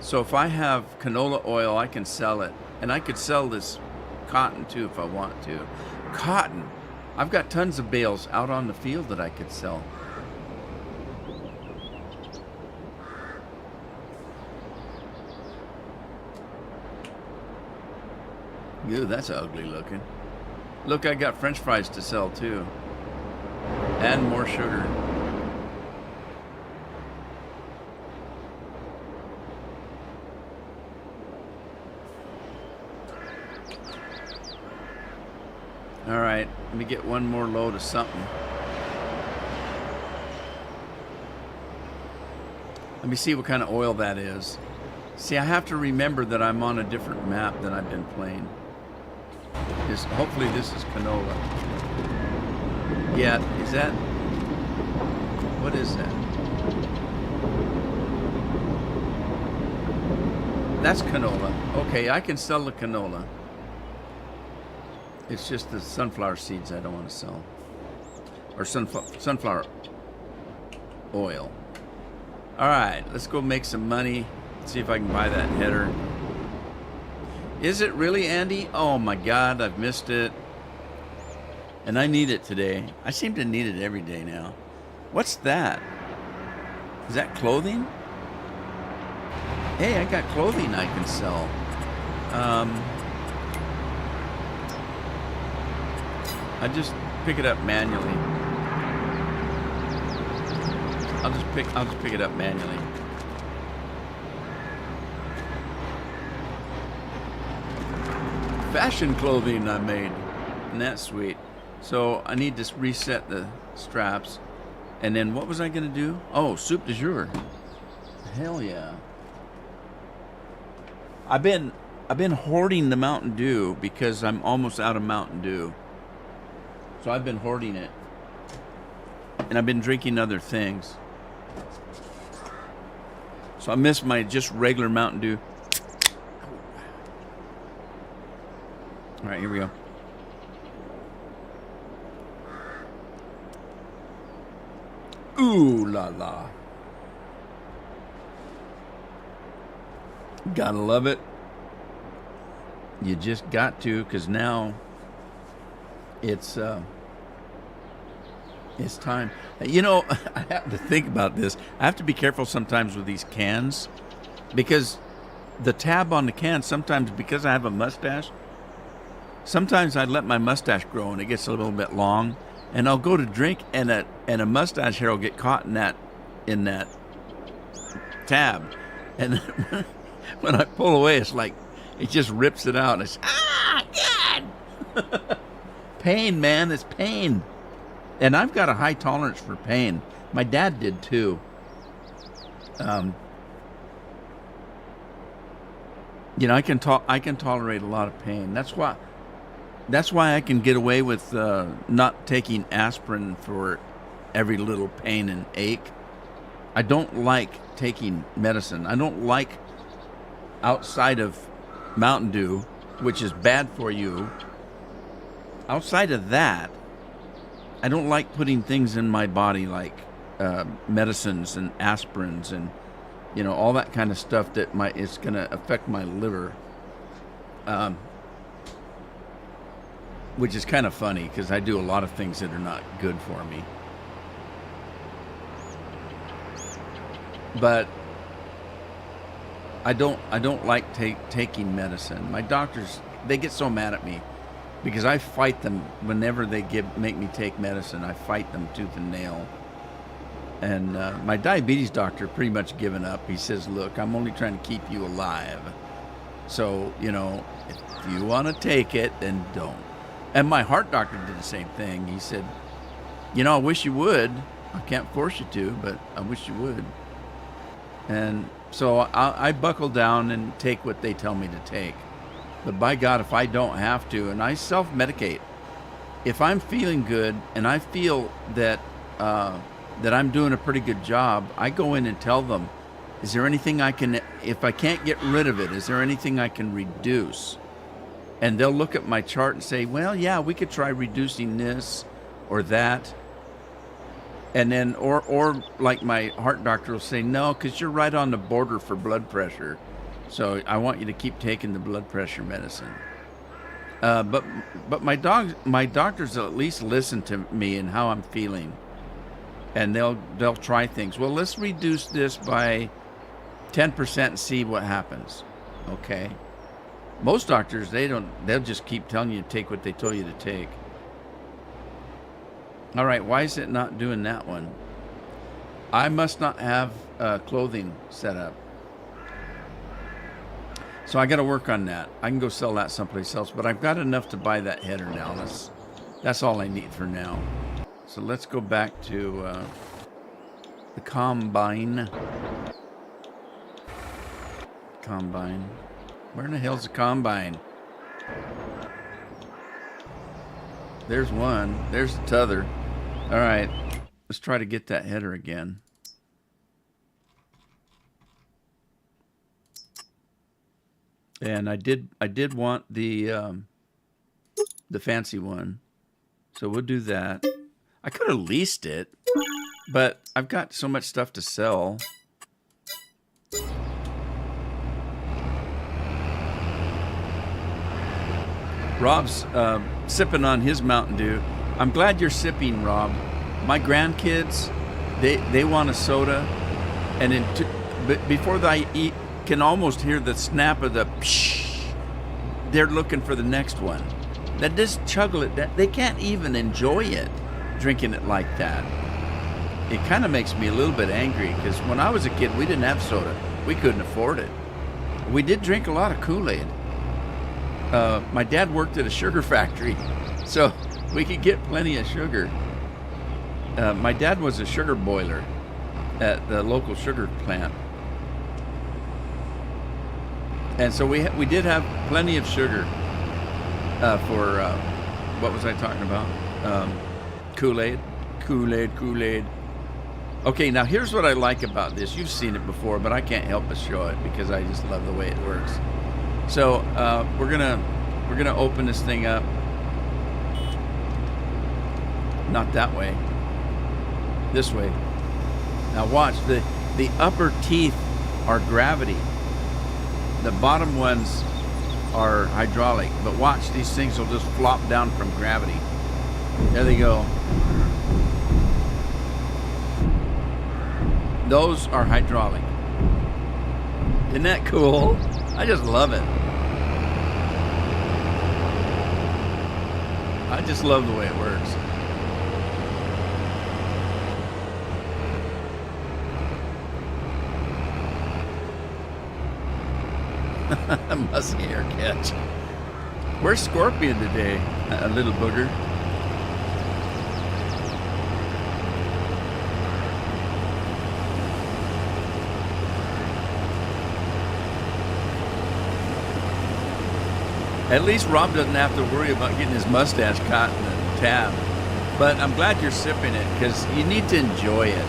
So if I have canola oil, I can sell it. And I could sell this cotton too if I want to. Cotton. I've got tons of bales out on the field that I could sell. Ew, that's ugly looking. Look, I got French fries to sell too. And more sugar. All right, let me get one more load of something. Let me see what kind of oil that is. See, I have to remember that I'm on a different map than I've been playing. Hopefully this is canola. Yeah, is that? What is that? That's canola. Okay, I can sell the canola. It's just the sunflower seeds I don't want to sell. Or sunflower oil. All right, let's go make some money. See if I can buy that header. Is it really, Andy? Oh my God, I've missed it. And I need it today. I seem to need it every day now. What's that? Is that clothing? Hey, I got clothing I can sell. I just pick it up manually. I'll just pick it up manually. Fashion clothing I made, and that's sweet. So I need to reset the straps, and then what was I gonna do? Oh, soup du jour. Hell yeah! I've been hoarding the Mountain Dew because I'm almost out of Mountain Dew. So I've been hoarding it, and I've been drinking other things. So I miss my just regular Mountain Dew. All right, here we go. Ooh la la. Gotta love it. You just got to, because now it's time. You know, I have to think about this. I have to be careful sometimes with these cans, because the tab on the can, sometimes because I have a mustache, sometimes I let my mustache grow and it gets a little bit long, and I'll go to drink and a mustache hair will get caught in that tab, and when I pull away, it's like it just rips it out. And it's God, pain, man, it's pain, and I've got a high tolerance for pain. My dad did too. You know, I can tolerate a lot of pain. That's why I can get away with not taking aspirin for every little pain and ache. I don't like taking medicine. I don't like, outside of Mountain Dew, which is bad for you, outside of that, I don't like putting things in my body like medicines and aspirins and, you know, all that kind of stuff that it's going to affect my liver. Which is kind of funny because I do a lot of things that are not good for me. But I don't like taking medicine. My doctors, they get so mad at me because I fight them whenever they make me take medicine. I fight them tooth and nail. And my diabetes doctor pretty much given up. He says, "Look, I'm only trying to keep you alive. So, you know, if you want to take it, then don't." And my heart doctor did the same thing. He said, "You know, I wish you would. I can't force you to, but I wish you would." And so I buckle down and take what they tell me to take. But by God, if I don't have to, and I self-medicate, if I'm feeling good and I feel that that I'm doing a pretty good job, I go in and tell them, is there anything I can, if I can't get rid of it, is there anything I can reduce? And they'll look at my chart and say, well, yeah, we could try reducing this or that. And then, or like my heart doctor will say, no, because you're right on the border for blood pressure. So I want you to keep taking the blood pressure medicine. But my doctors will at least listen to me and how I'm feeling. And they'll try things. Well, let's reduce this by 10% and see what happens. Okay. Most doctors, they'll just keep telling you to take what they told you to take. All right, why is it not doing that one? I must not have clothing set up. So I got to work on that. I can go sell that someplace else, but I've got enough to buy that header now. That's all I need for now. So let's go back to the combine. Combine. Where in the hell's the combine? There's one. There's the t'other. All right. Let's try to get that header again. And I did want the fancy one. So we'll do that. I could have leased it, but I've got so much stuff to sell. Rob's sipping on his Mountain Dew. I'm glad you're sipping, Rob. My grandkids, they want a soda, and before they eat, can almost hear the snap of the psh. They're looking for the next one. That just chuggle it. They can't even enjoy it, drinking it like that. It kind of makes me a little bit angry because when I was a kid, we didn't have soda. We couldn't afford it. We did drink a lot of Kool-Aid. My dad worked at a sugar factory, so we could get plenty of sugar. My dad was a sugar boiler at the local sugar plant. And so we did have plenty of sugar for, what was I talking about? Kool-Aid. Okay, now here's what I like about this. You've seen it before, but I can't help but show it because I just love the way it works. So we're going to We're gonna open this thing up. Not that way. This way. Now watch, the upper teeth are gravity. The bottom ones are hydraulic, but watch, these things will just flop down from gravity. There they go. Those are hydraulic. Isn't that cool? I just love it. I just love the way it works. Musky air catch. Where's Scorpion today? A little booger. At least Rob doesn't have to worry about getting his mustache caught in the tab. But I'm glad you're sipping it because you need to enjoy it.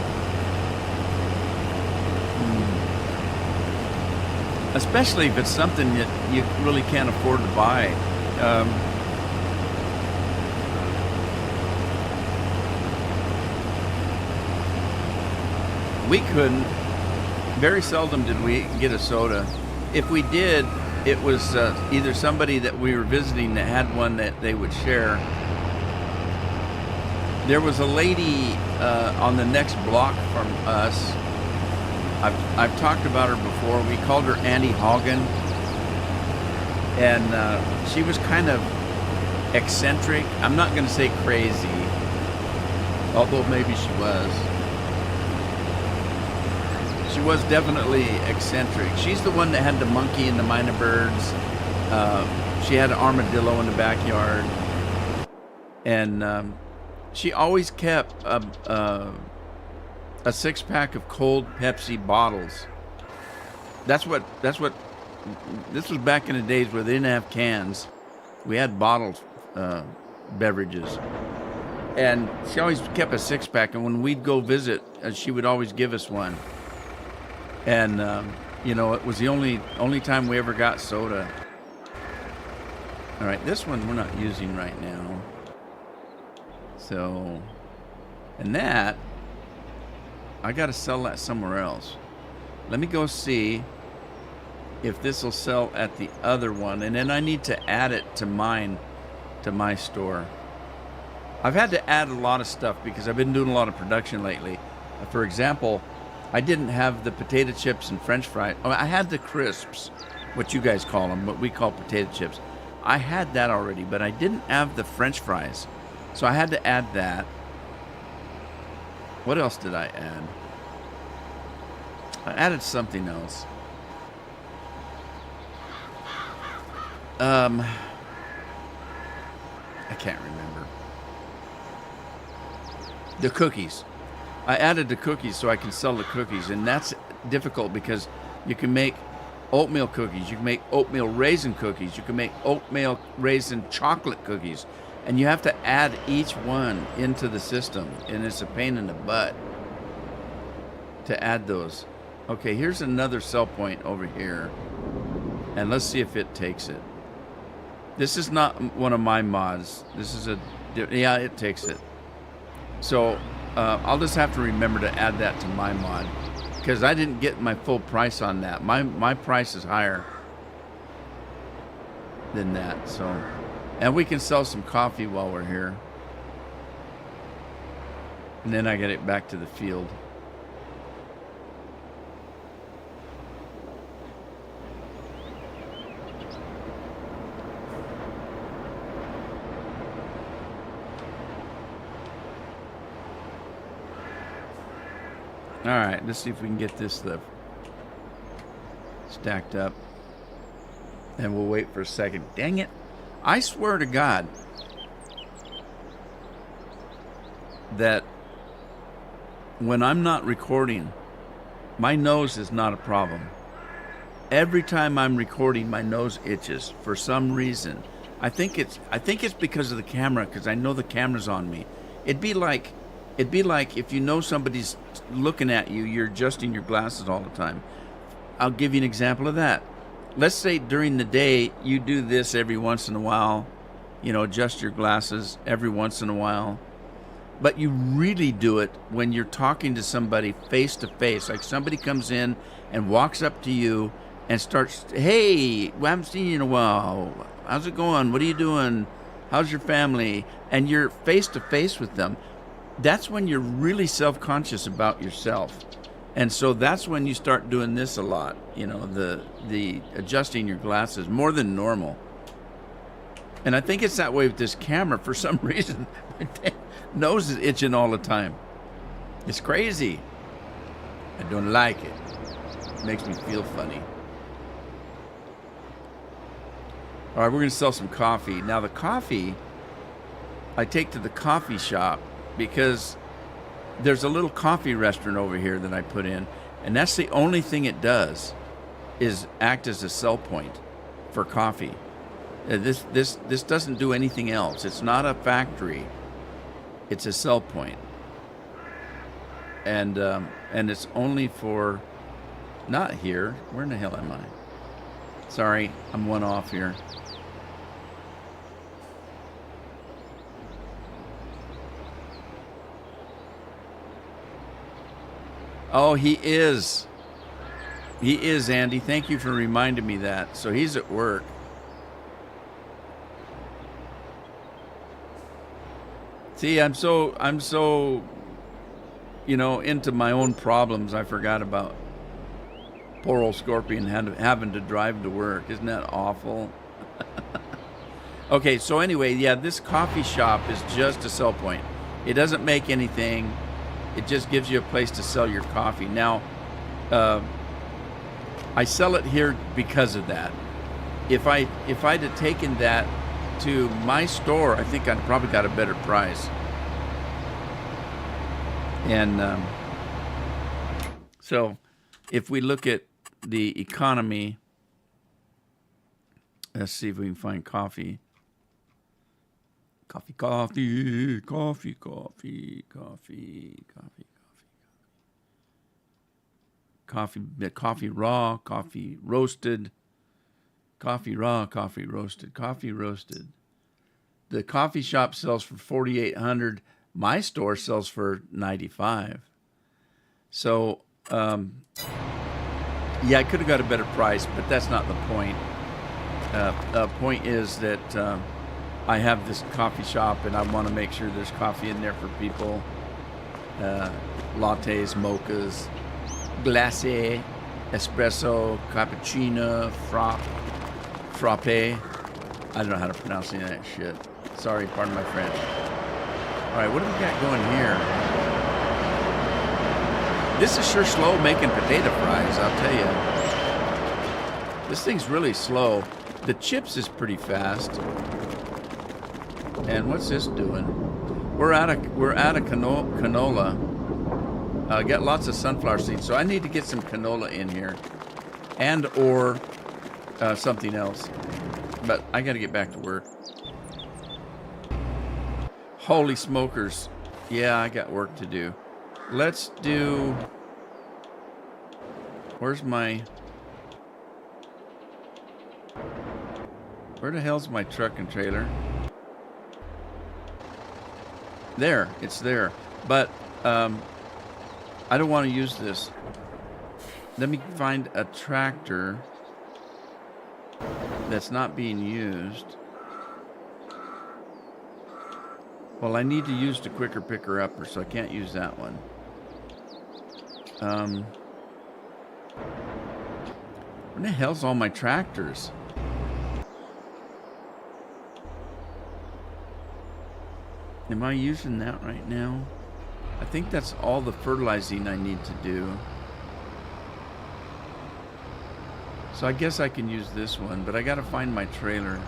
Especially if it's something that you really can't afford to buy. We couldn't. Very seldom did we get a soda. If we did, it was either somebody that we were visiting that had one that they would share. There was a lady on the next block from us. I've talked about her before. We called her Annie Haugen. And she was kind of eccentric. I'm not going to say crazy, although maybe she was. She was definitely eccentric. She's the one that had the monkey and the minor birds. She had an armadillo in the backyard. And she always kept a 6-pack of cold Pepsi bottles. This was back in the days where they didn't have cans. We had bottled beverages. And she always kept a 6-pack, and when we'd go visit, she would always give us one. And it was the only time we ever got soda. All right, this one we're not using right now. So, and that, I got to sell that somewhere else. Let me go see if this will sell at the other one, and then I need to add it to my store. I've had to add a lot of stuff because I've been doing a lot of production lately. For example, I didn't have the potato chips and French fries. I had the crisps, what you guys call them, what we call potato chips. I had that already, but I didn't have the French fries. So I had to add that. What else did I add? I added something else. I can't remember. The cookies. I added the cookies so I can sell the cookies, and that's difficult because you can make oatmeal cookies, you can make oatmeal raisin cookies, you can make oatmeal raisin chocolate cookies, and you have to add each one into the system, and it's a pain in the butt to add those. Okay, here's another sell point over here, and let's see if it takes it. This is not one of my mods. This is yeah, it takes it. So I'll just have to remember to add that to my mod because I didn't get my full price on that. My price is higher than that. So, and we can sell some coffee while we're here, and then I get it back to the field. All right, let's see if we can get this stuff stacked up. And we'll wait for a second. Dang it. I swear to God that when I'm not recording, my nose is not a problem. Every time I'm recording, my nose itches for some reason. I think it's because of the camera, because I know the camera's on me. It'd be like if you know somebody's looking at you, you're adjusting your glasses all the time. I'll give you an example of that. let's say during the day you do this every once in a while, adjust your glasses every once in a while, but you really do it when you're talking to somebody face to face. Like somebody comes in and walks up to you and starts, hey, we haven't seen you in a while. How's it going? What are you doing? How's your family? And you're face to face with them. That's when you're really self-conscious about yourself. And so that's when you start doing this a lot, the adjusting your glasses more than normal. And I think it's that way with this camera for some reason. My nose is itching all the time. It's crazy. I don't like it. It makes me feel funny. All right, we're going to sell some coffee. Now the coffee, I take to the coffee shop because there's a little coffee restaurant over here that I put in, and that's the only thing it does is act as a sell point for coffee. This doesn't do anything else. It's not a factory. It's a sell point. And it's only for, not here. Where in the hell am I? Sorry, I'm one off here. Oh, he is. He is, Andy. Thank you for reminding me that. So he's at work. See, I'm so into my own problems. I forgot about poor old Scorpion having to drive to work. Isn't that awful? Okay, so anyway, yeah, this coffee shop is just a sell point. It doesn't make anything. It just gives you a place to sell your coffee. Now, I sell it here because of that. If I'd have taken that to my store, I think I'd probably got a better price. And so if we look at the economy, let's see if we can find coffee. Coffee. Coffee raw, coffee roasted. Coffee raw, coffee roasted, coffee roasted. The coffee shop sells for $4,800. My store sells for $95. So, yeah, I could have got a better price, but that's not the point. The point is that I have this coffee shop, and I want to make sure there's coffee in there for people. Lattes, mochas, glacé, espresso, cappuccino, frappe. I don't know how to pronounce any of that shit. Sorry, pardon my French. All right, what do we got going here? This is sure slow making potato fries, I'll tell you. This thing's really slow. The chips is pretty fast. And what's this doing? We're out of canola. Got lots of sunflower seeds, so I need to get some canola in here, and or something else. But I got to get back to work. Holy smokers! Yeah, I got work to do. Let's do. Where's my? Where the hell's my truck and trailer? There, it's there. But I don't want to use this. Let me find a tractor that's not being used. Well, I need to use the quicker picker upper, so I can't use that one. Where the hell's all my tractors? Am I using that right now? I think that's all the fertilizing I need to do. So I guess I can use this one, but I gotta find my trailer.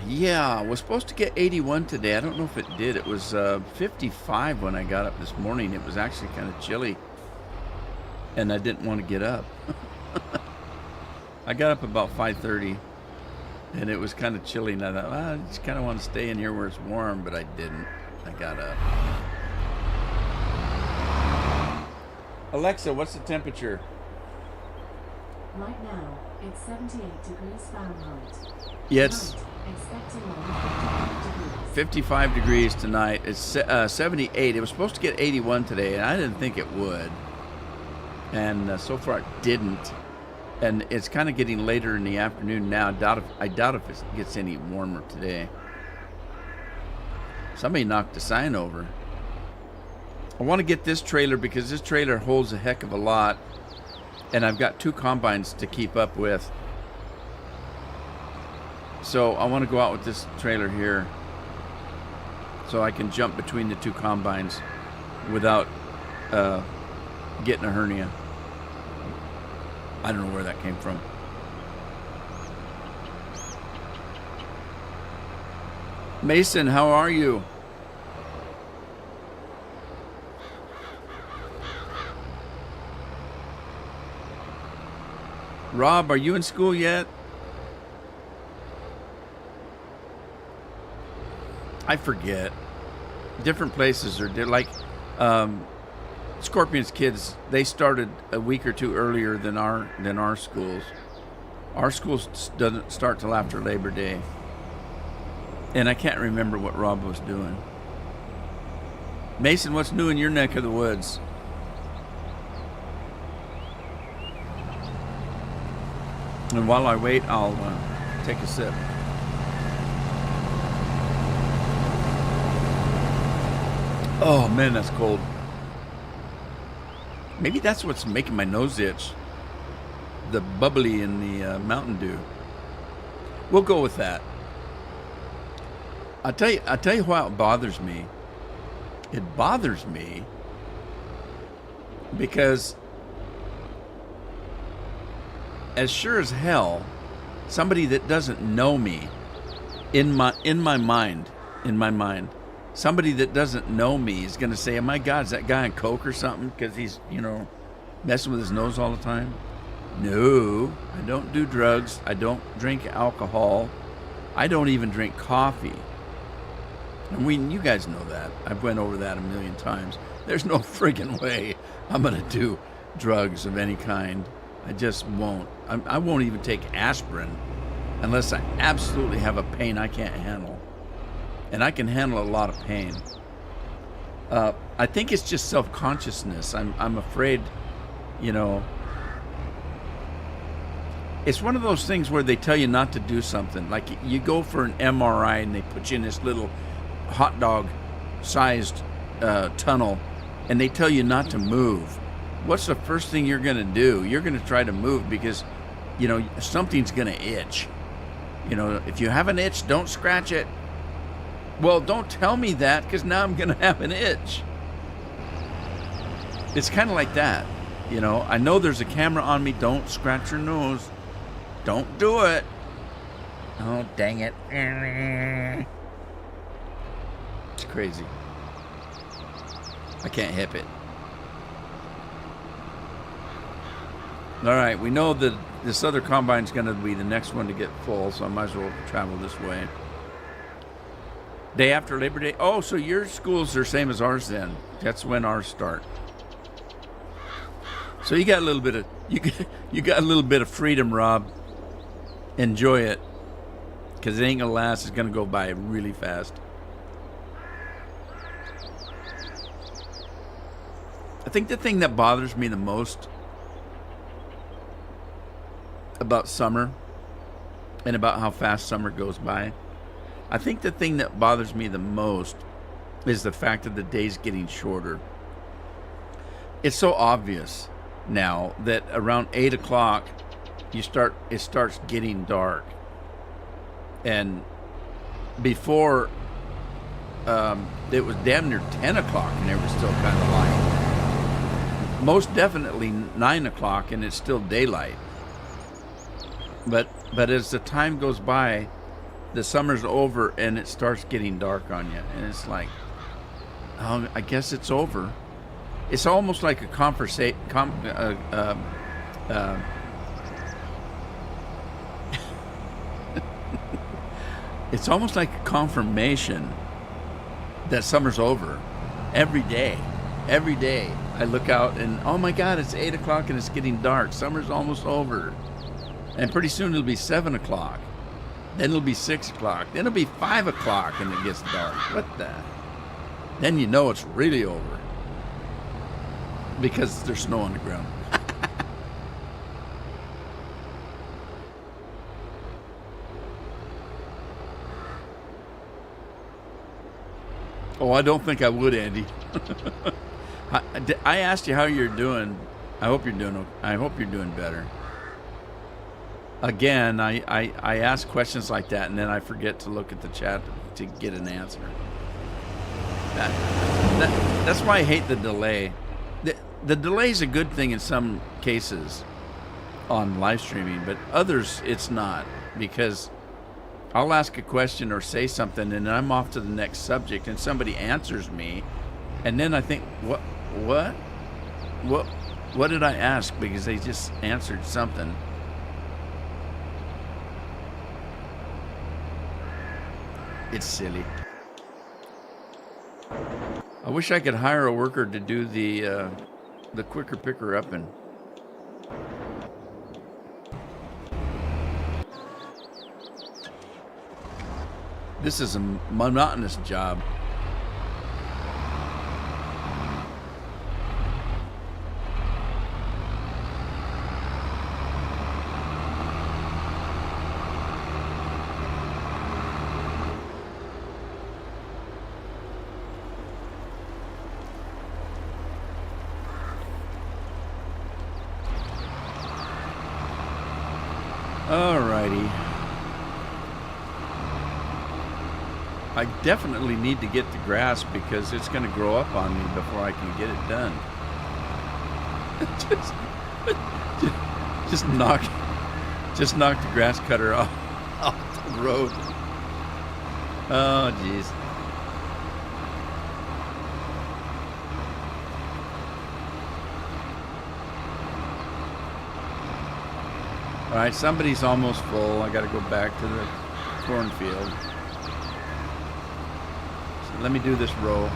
Yeah, I was supposed to get 81 today. I don't know if it did. It was 55 when I got up this morning. It was actually kind of chilly, and I didn't want to get up. I got up about 5:30. And it was kind of chilly, and I thought, well, I just kind of want to stay in here where it's warm, but I didn't. I got up. Alexa, what's the temperature? Right now, it's 78 degrees Fahrenheit. Yeah, it's Tonight, expecting around 55 degrees. 55 degrees tonight. It's 78. It was supposed to get 81 today, and I didn't think it would. And so far it didn't. And it's kind of getting later in the afternoon now. I doubt if it gets any warmer today. Somebody knocked the sign over. I want to get this trailer because this trailer holds a heck of a lot. And I've got 2 combines to keep up with. So I want to go out with this trailer here so I can jump between the 2 combines without getting a hernia. I don't know where that came from. Mason, how are you? Rob, are you in school yet? I forget. Different places are like Scorpions kids. They started a week or 2 earlier than our schools. Our schools doesn't start till after Labor Day, and I can't remember what Rob was doing. Mason, what's new in your neck of the woods? And while I wait, I'll take a sip. Oh man, that's cold. Maybe that's what's making my nose itch. The bubbly in the Mountain Dew. We'll go with that. I'll tell you why it bothers me. It bothers me because as sure as hell, somebody that doesn't know me, in my mind, somebody that doesn't know me is going to say, "Oh my God, is that guy on coke or something?" Because he's, messing with his nose all the time. No, I don't do drugs. I don't drink alcohol. I don't even drink coffee. And you guys know that. I've went over that a million times. There's no friggin' way I'm going to do drugs of any kind. I just won't. I won't even take aspirin unless I absolutely have a pain I can't handle. And I can handle a lot of pain. I think it's just self-consciousness. I'm afraid, it's one of those things where they tell you not to do something. Like you go for an MRI and they put you in this little hot dog sized tunnel and they tell you not to move. What's the first thing you're going to do? You're going to try to move because, something's going to itch. If you have an itch, don't scratch it. Well, don't tell me that because now I'm going to have an itch. It's kind of like that. I know there's a camera on me. Don't scratch your nose. Don't do it. Oh, dang it. It's crazy. I can't hip it. All right, we know that this other combine's going to be the next one to get full, so I might as well travel this way. Day after Labor Day. Oh, so your schools are same as ours then. That's when ours start. So you got a little bit of you got a little bit of freedom, Rob. Enjoy it, because it ain't gonna last. It's gonna go by really fast. I think the thing that bothers me the most about summer and about how fast summer goes by, I think the thing that bothers me the most is the fact that the day's getting shorter. It's so obvious now that around 8 o'clock it starts getting dark, and before it was damn near 10 o'clock and it was still kind of light. Most definitely 9 o'clock and it's still daylight. But as the time goes by, the summer's over and it starts getting dark on you, and it's like, oh, I guess it's over. It's almost like a conversation. It's almost like a confirmation that summer's over. Every day I look out and, oh my God, it's 8 o'clock and it's getting dark. Summer's almost over. And pretty soon it'll be 7 o'clock. Then it'll be 6 o'clock. Then it'll be 5 o'clock and it gets dark. What the? Then you know it's really over. Because there's snow on the ground. Oh, I don't think I would, Andy. I asked you how you're doing. I hope you're doing better. Again, I ask questions like that, and then I forget to look at the chat to get an answer. That's why I hate the delay. The delay is a good thing in some cases on live streaming, but others it's not, because I'll ask a question or say something, and I'm off to the next subject, and somebody answers me, and then I think, what did I ask? Because they just answered something. It's silly. I wish I could hire a worker to do the quicker picker up and. This is a monotonous job. Alrighty. I definitely need to get the grass because it's going to grow up on me before I can get it done. just knock the grass cutter off the road. Oh, jeez. All right, somebody's almost full. I got to go back to the cornfield. Let me do this row.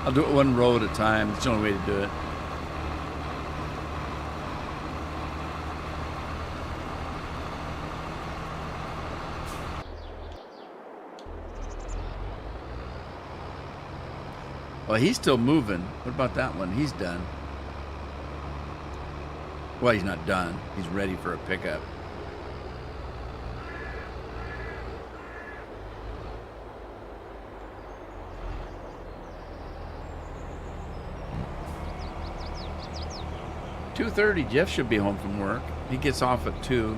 I'll do it one row at a time. It's the only way to do it. Well, he's still moving. What about that one? He's done. Well, he's not done. He's ready for a pickup. $2:30. Jeff should be home from work. He gets off at 2.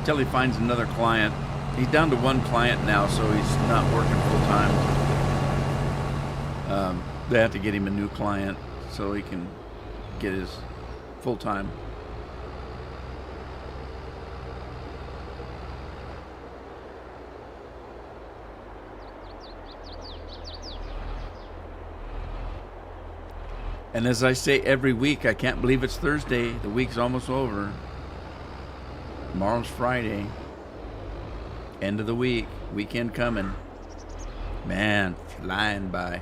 Till he finds another client. He's down to one client now, so he's not working full time. They have to get him a new client so he can get his full time. And as I say every week, I can't believe it's Thursday. The week's almost over. Tomorrow's Friday. End of the week. Weekend coming. Man, flying by.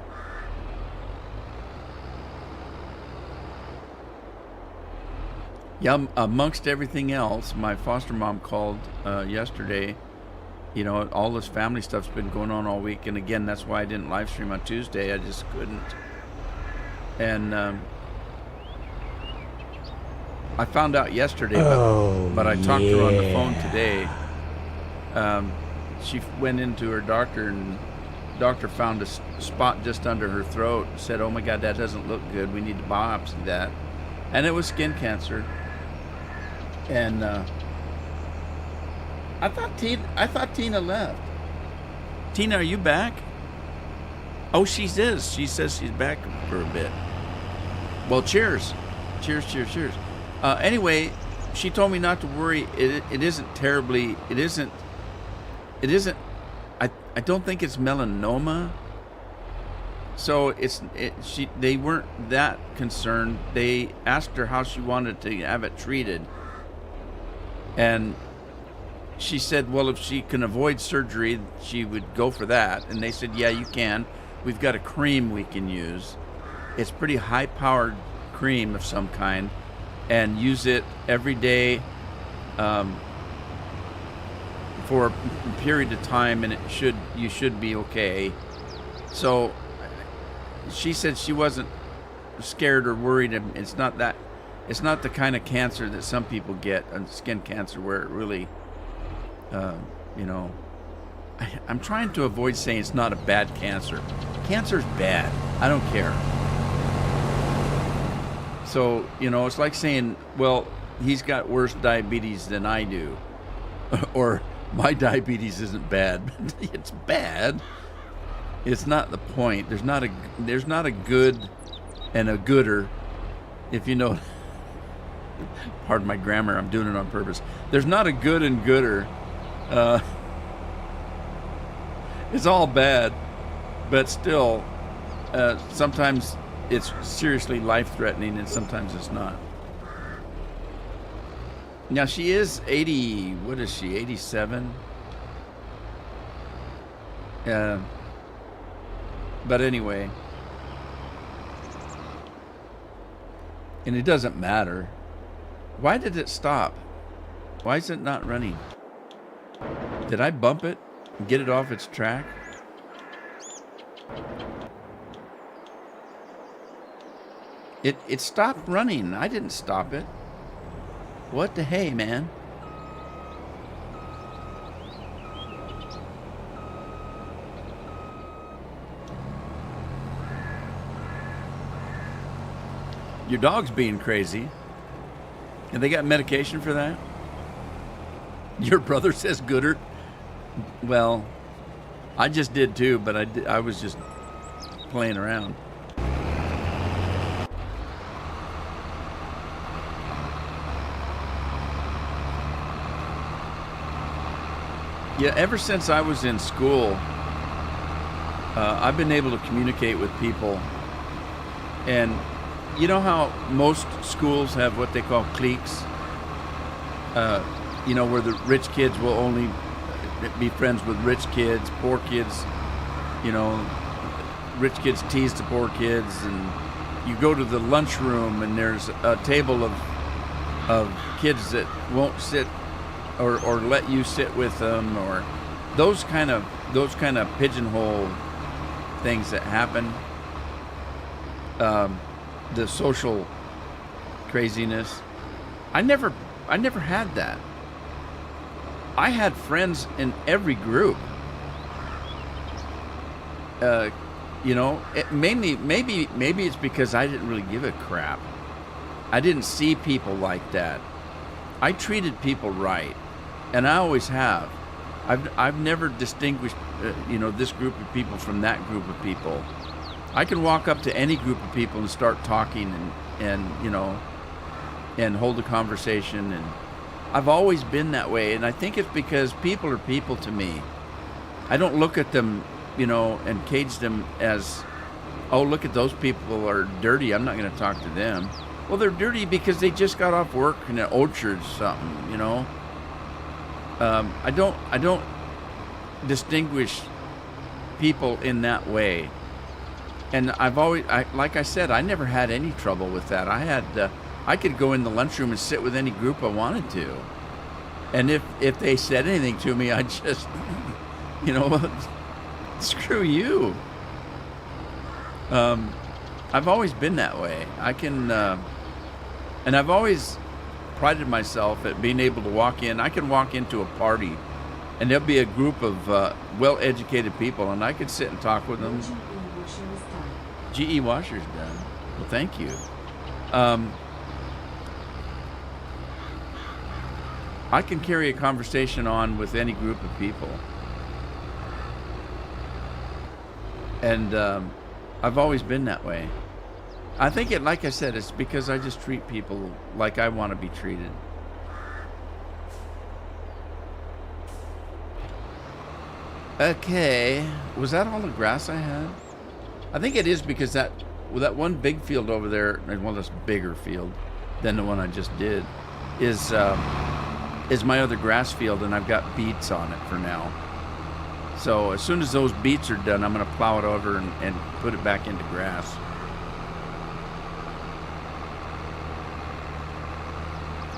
Yeah, amongst everything else, my foster mom called yesterday. You know, all this family stuff's been going on all week. And again, that's why I didn't live stream on Tuesday. I just couldn't. And I found out yesterday, but I talked to her on the phone today. She went into her doctor, and the doctor found a spot just under her throat. Said, "Oh my God, that doesn't look good. We need to biopsy that." And it was skin cancer. And I thought Tina left. Tina, are you back? Oh, she is. She says she's back for a bit. Well, cheers. Cheers, cheers, cheers. Anyway, she told me not to worry. It isn't terribly, it isn't, I don't think it's melanoma. So they weren't that concerned. They asked her how she wanted to have it treated, and she said, well, if she can avoid surgery, she would go for that. And they said, yeah, you can. We've got a cream we can use. It's pretty high-powered cream of some kind, and use it every day for a period of time, and you should be okay. So she said she wasn't scared or worried. It's not the kind of cancer that some people get, skin cancer, where it really, I'm trying to avoid saying it's not a bad cancer. Cancer's bad. I don't care. So, it's like saying, well, he's got worse diabetes than I do. Or my diabetes isn't bad. It's bad. It's not the point. There's not a good and a gooder, if you know. Pardon my grammar, I'm doing it on purpose. There's not a good and gooder. It's all bad, but still, sometimes it's seriously life-threatening, and sometimes it's not. Now, she is 80, what is she, 87? But anyway, and it doesn't matter. Why did it stop? Why is it not running? Did I bump it and get it off its track? It stopped running. I didn't stop it. What the hey, man? Your dog's being crazy. And they got medication for that? Your brother says gooder? Well, I just did too, but I was just playing around. Yeah, ever since I was in school, I've been able to communicate with people. And you know how most schools have what they call cliques? Where the rich kids will only be friends with rich kids, poor kids, rich kids tease the poor kids, and you go to the lunchroom and there's a table of kids that won't sit or let you sit with them, or those kind of pigeonhole things that happen. The social craziness. I never had that. I had friends in every group. Maybe it's because I didn't really give a crap. I didn't see people like that. I treated people right, and I always have. I've never distinguished, this group of people from that group of people. I can walk up to any group of people and start talking and hold a conversation, and I've always been that way. And I think it's because people are people to me. I don't look at them, and cage them as, oh, look at those people are dirty, I'm not going to talk to them. Well, they're dirty because they just got off work in an orchard or something, I don't distinguish people in that way. And I've always, like I said, I never had any trouble with that. I could go in the lunchroom and sit with any group I wanted to. And if they said anything to me, I'd just, screw you. I've always been that way. And I've always prided myself at being able to walk in. I can walk into a party, and there'll be a group of well-educated people, and I could sit and talk with them. GE washer's done. Well, thank you. I can carry a conversation on with any group of people. And I've always been that way. I think like I said, it's because I just treat people like I want to be treated. Okay. Was that all the grass I had? I think it is because that one big field over there, well, this bigger field than the one I just did, is my other grass field, and I've got beets on it for now. So as soon as those beets are done, I'm going to plow it over and put it back into grass.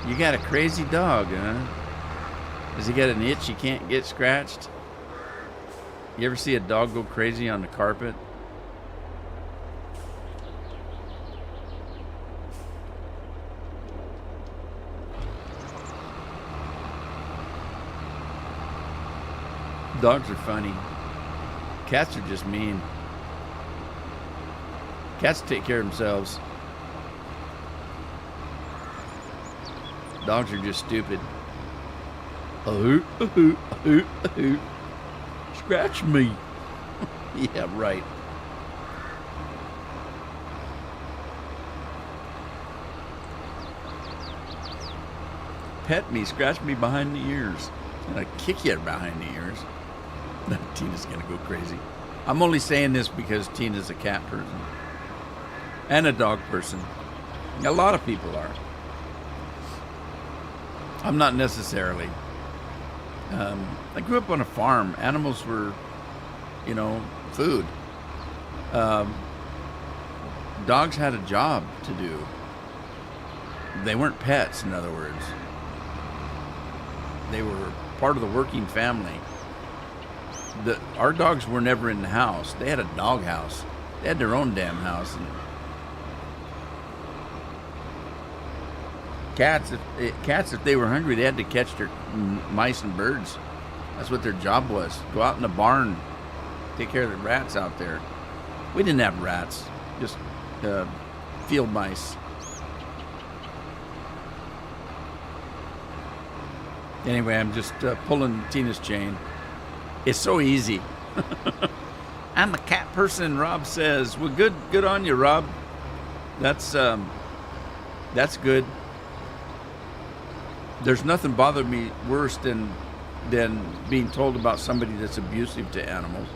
You got a crazy dog, huh? Does he got an itch he can't get scratched? You ever see a dog go crazy on the carpet? Dogs are funny. Cats are just mean. Cats take care of themselves. Dogs are just stupid. A-hoot, a-hoot, a-hoot, a-hoot. Scratch me. Yeah, right. Pet me, scratch me behind the ears. I'm gonna kick you behind the ears. Tina's gonna go crazy. I'm only saying this because Tina's a cat person and a dog person. A lot of people are. I'm not necessarily. I grew up on a farm. Animals were, food. Dogs had a job to do. They weren't pets, in other words. They were part of the working family. Our dogs were never in the house. They had a dog house. They had their own damn house. And cats, if they were hungry, they had to catch their mice and birds. That's what their job was. Go out in the barn, take care of the rats out there. We didn't have rats, just field mice. Anyway, I'm just pulling Tina's chain. It's so easy. I'm a cat person, Rob says. Well, good on you, Rob. That's good. There's nothing bothered me worse than being told about somebody that's abusive to animals.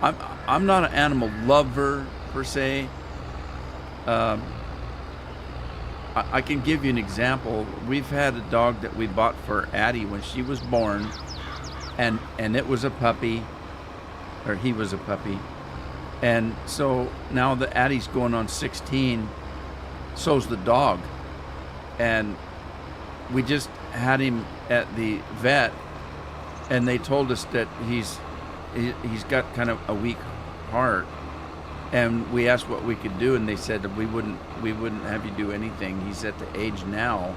I'm not an animal lover per se. I can give you an example. We've had a dog that we bought for Addie when she was born, and it was a puppy, or he was a puppy. And so now that Addie's going on 16, so's the dog. And we just had him at the vet, and they told us that he's got kind of a weak heart. And we asked what we could do, and they said that we wouldn't have you do anything. He's at the age now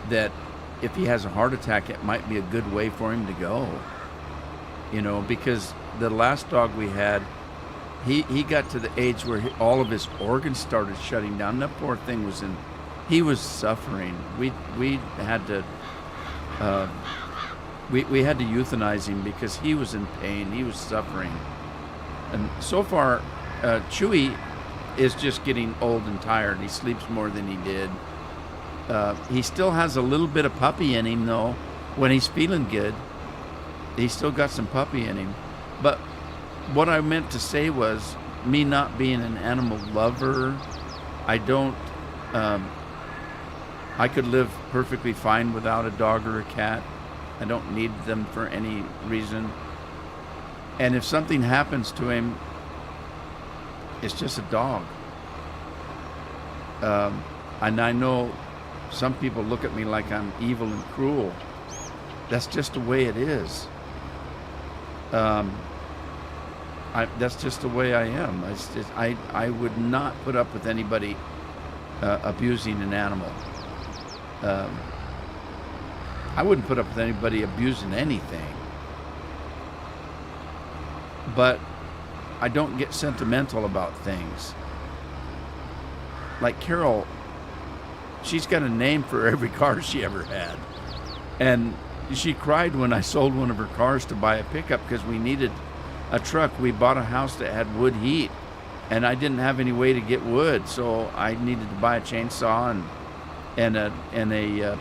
that if he has a heart attack, it might be a good way for him to go. Because the last dog we had, he got to the age where all of his organs started shutting down. That poor thing he was suffering. We had to we had to euthanize him because he was in pain. He was suffering. And so far, Chewy is just getting old and tired. He sleeps more than he did. He still has a little bit of puppy in him, though. When he's feeling good, he's still got some puppy in him. But what I meant to say was, me not being an animal lover, I don't... I could live perfectly fine without a dog or a cat. I don't need them for any reason. And if something happens to him, it's just a dog. And I know some people look at me like I'm evil and cruel. That's just the way it is. That's just the way I am. I would not put up with anybody abusing an animal. I wouldn't put up with anybody abusing anything. But I don't get sentimental about things. Like Carol, she's got a name for every car she ever had. And she cried when I sold one of her cars to buy a pickup because we needed a truck. We bought a house that had wood heat, and I didn't have any way to get wood, so I needed to buy a chainsaw and a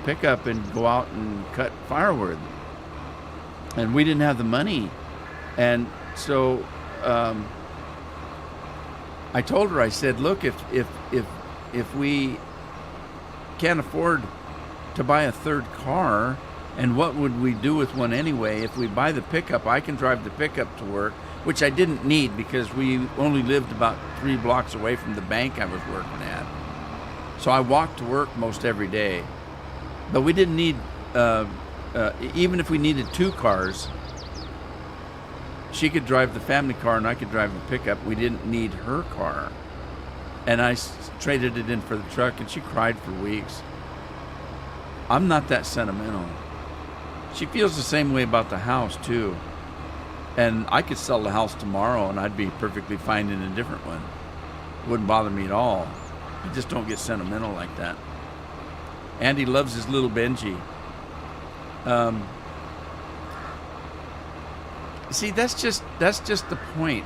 pickup and go out and cut firewood. And we didn't have the money. And so I told her, I said, look, if we can't afford to buy a third car, and what would we do with one anyway? If we buy the pickup, I can drive the pickup to work, which I didn't need because we only lived about 3 blocks away from the bank I was working at. So I walked to work most every day. But we didn't need, even if we needed 2 cars, she could drive the family car and I could drive the pickup. We didn't need her car. And I traded it in for the truck, and she cried for weeks. I'm not that sentimental. She feels the same way about the house, too. And I could sell the house tomorrow, and I'd be perfectly fine in a different one. Wouldn't bother me at all. I just don't get sentimental like that. Andy loves his little Benji. See, that's just the point.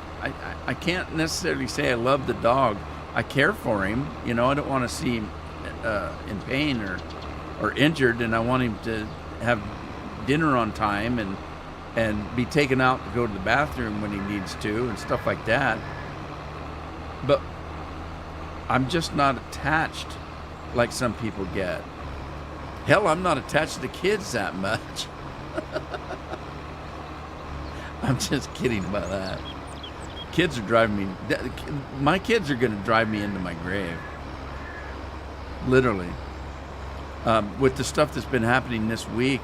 I can't necessarily say I love the dog. I care for him. You know, I don't want to see him in pain or injured, and I want him to have dinner on time and be taken out to go to the bathroom when he needs to and stuff like that. But I'm just not attached like some people get. Hell, I'm not attached to the kids that much. I'm just kidding about that. Kids are driving me. My kids are going to drive me into my grave. Literally. With the stuff that's been happening this week,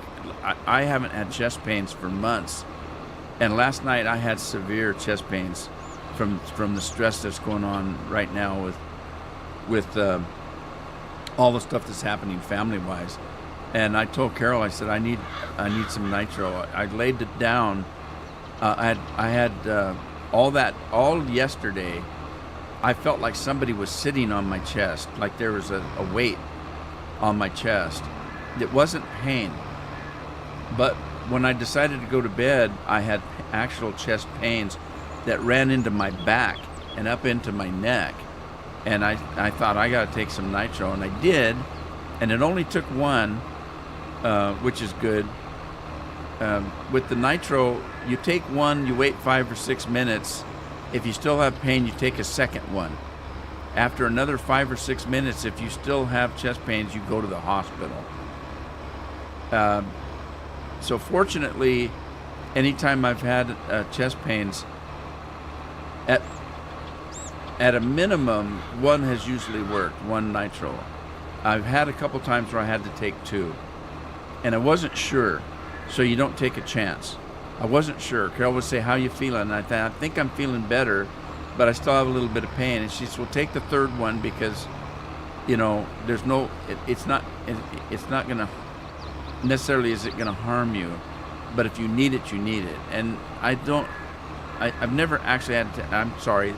I haven't had chest pains for months. And last night I had severe chest pains from the stress that's going on right now with all the stuff that's happening family-wise. And I told Carol, I said, I need some nitro. I laid it down. I had all yesterday. I felt like somebody was sitting on my chest, like there was a weight on my chest. It wasn't pain. But when I decided to go to bed, I had actual chest pains that ran into my back and up into my neck. And I thought, I got to take some nitro. And I did. And it only took one, which is good. With the nitro, you take one, you wait 5 or 6 minutes. If you still have pain, you take a second one. After another 5 or 6 minutes, if you still have chest pains, you go to the hospital. So fortunately, anytime I've had chest pains, at a minimum, one has usually worked, one nitro. I've had a couple times where I had to take 2, and I wasn't sure, so you don't take a chance. I wasn't sure. Carol would say, "How you feeling?" And I thought, I think I'm feeling better, but I still have a little bit of pain. And she said, "Well, take the 3rd one because, you know, there's no, it's not going to necessarily, is it going to harm you, but if you need it, you need it." And I've never actually had to, I'm sorry,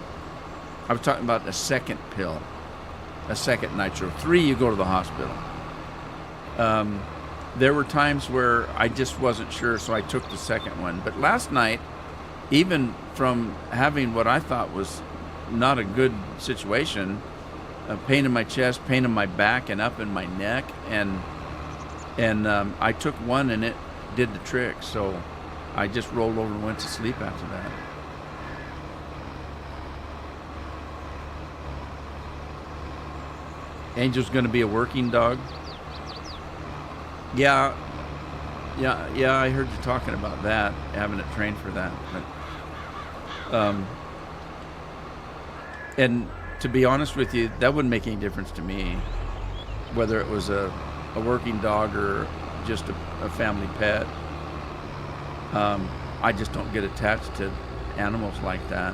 I was talking about a second pill, a second nitro. 3, you go to the hospital. There were times where I just wasn't sure, so I took the second one. But last night, even from having what I thought was not a good situation, pain in my chest, pain in my back, and up in my neck, and I took one and it did the trick. So I just rolled over and went to sleep after that. Angel's going to be a working dog. Yeah, I heard you talking about that, having it trained for that. But, and to be honest with you, that wouldn't make any difference to me, whether it was a working dog or just a family pet. I just don't get attached to animals like that.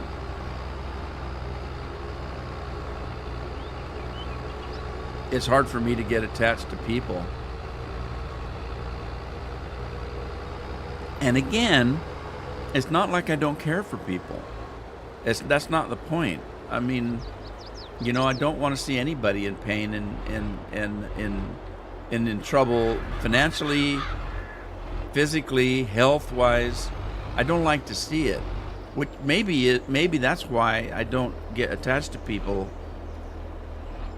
It's hard for me to get attached to people. And again, it's not like I don't care for people. That's not the point. I mean, you know, I don't want to see anybody in pain and in trouble financially, physically, health-wise. I don't like to see it. Which maybe that's why I don't get attached to people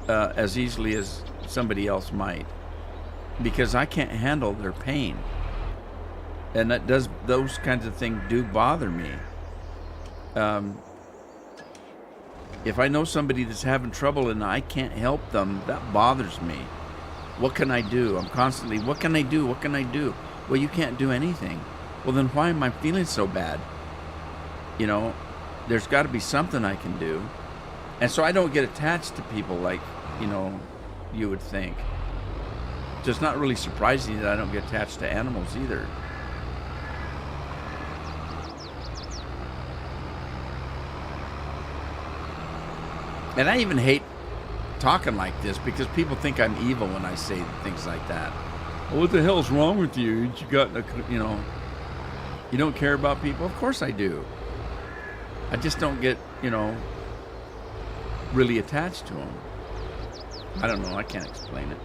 as easily as somebody else might, because I can't handle their pain. And those kinds of things do bother me. If I know somebody that's having trouble and I can't help them, that bothers me. What can I do? I'm constantly, what can I do? What can I do? Well, you can't do anything. Well, then why am I feeling so bad? You know, there's got to be something I can do. And so I don't get attached to people like, you know, you would think. So it's not really surprising that I don't get attached to animals either. And I even hate talking like this because people think I'm evil when I say things like that. Well, what the hell's wrong with you? You got, you know, you don't care about people? Of course I do. I just don't get, you know, really attached to them. I don't know. I can't explain it.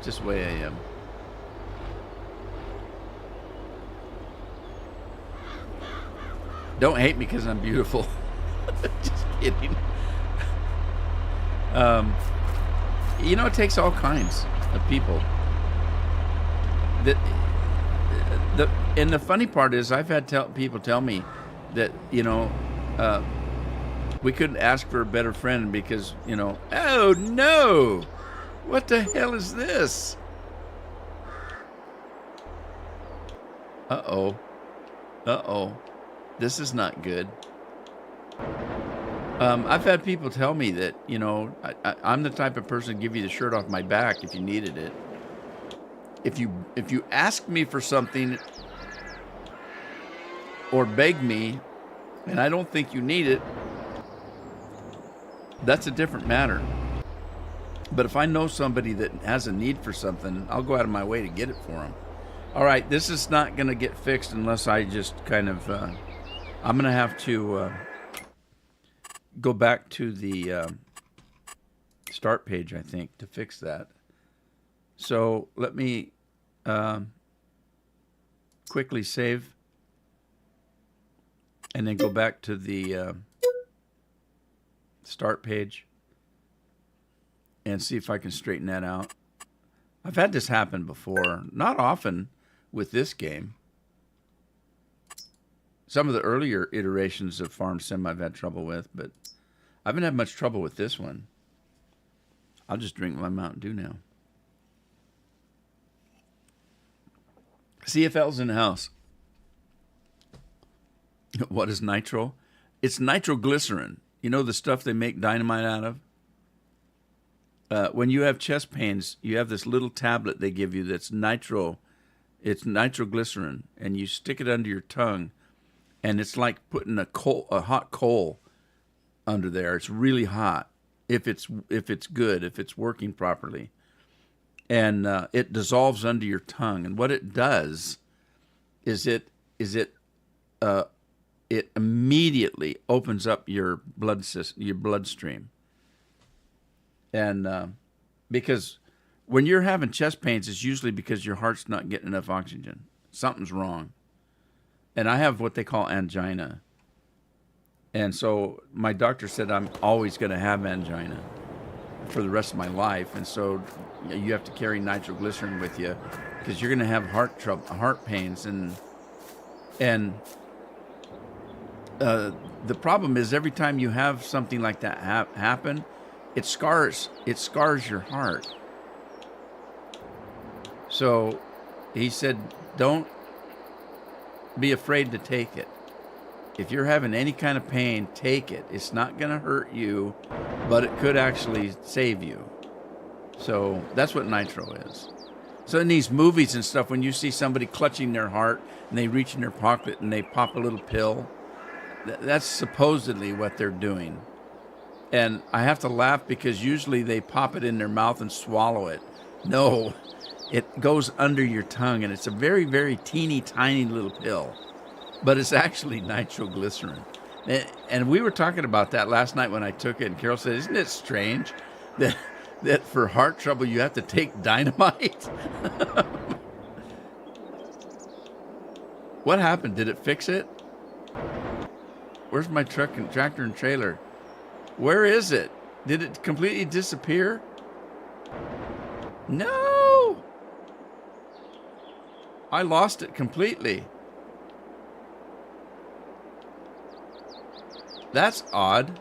Just the way I am. Don't hate me because I'm beautiful. Just kidding. You know, it takes all kinds of people. And the funny part is, I've had people tell me that, you know, we couldn't ask for a better friend because, you know, oh no, what the hell is this? Uh-oh. Uh-oh. This is not good. I've had people tell me that, you know, I'm the type of person to give you the shirt off my back if you needed it. If you ask me for something or beg me and I don't think you need it, that's a different matter. But if I know somebody that has a need for something, I'll go out of my way to get it for them. All right, this is not going to get fixed unless I just kind of, I'm going to have to go back to the start page, I think, to fix that. So let me quickly save and then go back to the start page and see if I can straighten that out. I've had this happen before, not often with this game. Some of the earlier iterations of Farm Sim I've had trouble with, but I haven't had much trouble with this one. I'll just drink my Mountain Dew now. CFL's in the house. What is nitro? It's nitroglycerin. You know the stuff they make dynamite out of? When you have chest pains, you have this little tablet they give you that's nitro. It's nitroglycerin, and you stick it under your tongue, and it's like putting a hot coal under there. It's really hot if it's good, if it's working properly, and it dissolves under your tongue. And what it does is it immediately opens up your bloodstream. And because when you're having chest pains, it's usually because your heart's not getting enough oxygen. Something's wrong. And I have what they call angina. And so my doctor said I'm always going to have angina for the rest of my life. And so you have to carry nitroglycerin with you because you're going to have heart pains. And the problem is every time you have something like that happen, it scars your heart. So he said, don't be afraid to take it. If you're having any kind of pain, take it. It's not going to hurt you, but it could actually save you. So that's what nitro is. So in these movies and stuff, when you see somebody clutching their heart and they reach in their pocket and they pop a little pill, that's supposedly what they're doing. And I have to laugh because usually they pop it in their mouth and swallow it. No, it goes under your tongue, and it's a very, very teeny tiny little pill. But it's actually nitroglycerin. And we were talking about that last night when I took it, and Carol said, isn't it strange that for heart trouble you have to take dynamite? What happened? Did it fix it? Where's my tractor and trailer? Where is it? Did it completely disappear? No! I lost it completely. That's odd.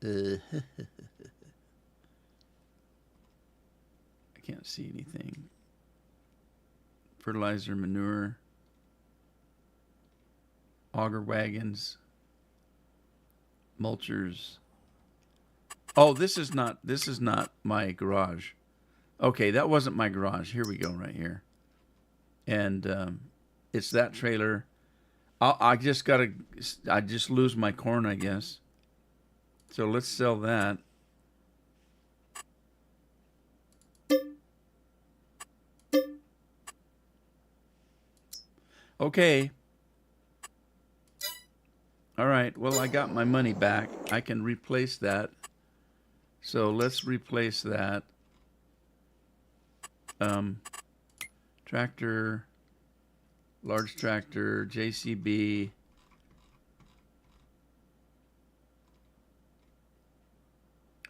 I can't see anything. Fertilizer, manure, auger wagons, mulchers. Oh, this is not my garage. Okay, that wasn't my garage. Here we go, right here. And it's that trailer. I just lose my corn, I guess. So let's sell that. Okay. All right. Well, I got my money back. I can replace that. So let's replace that. Tractor, large tractor, JCB.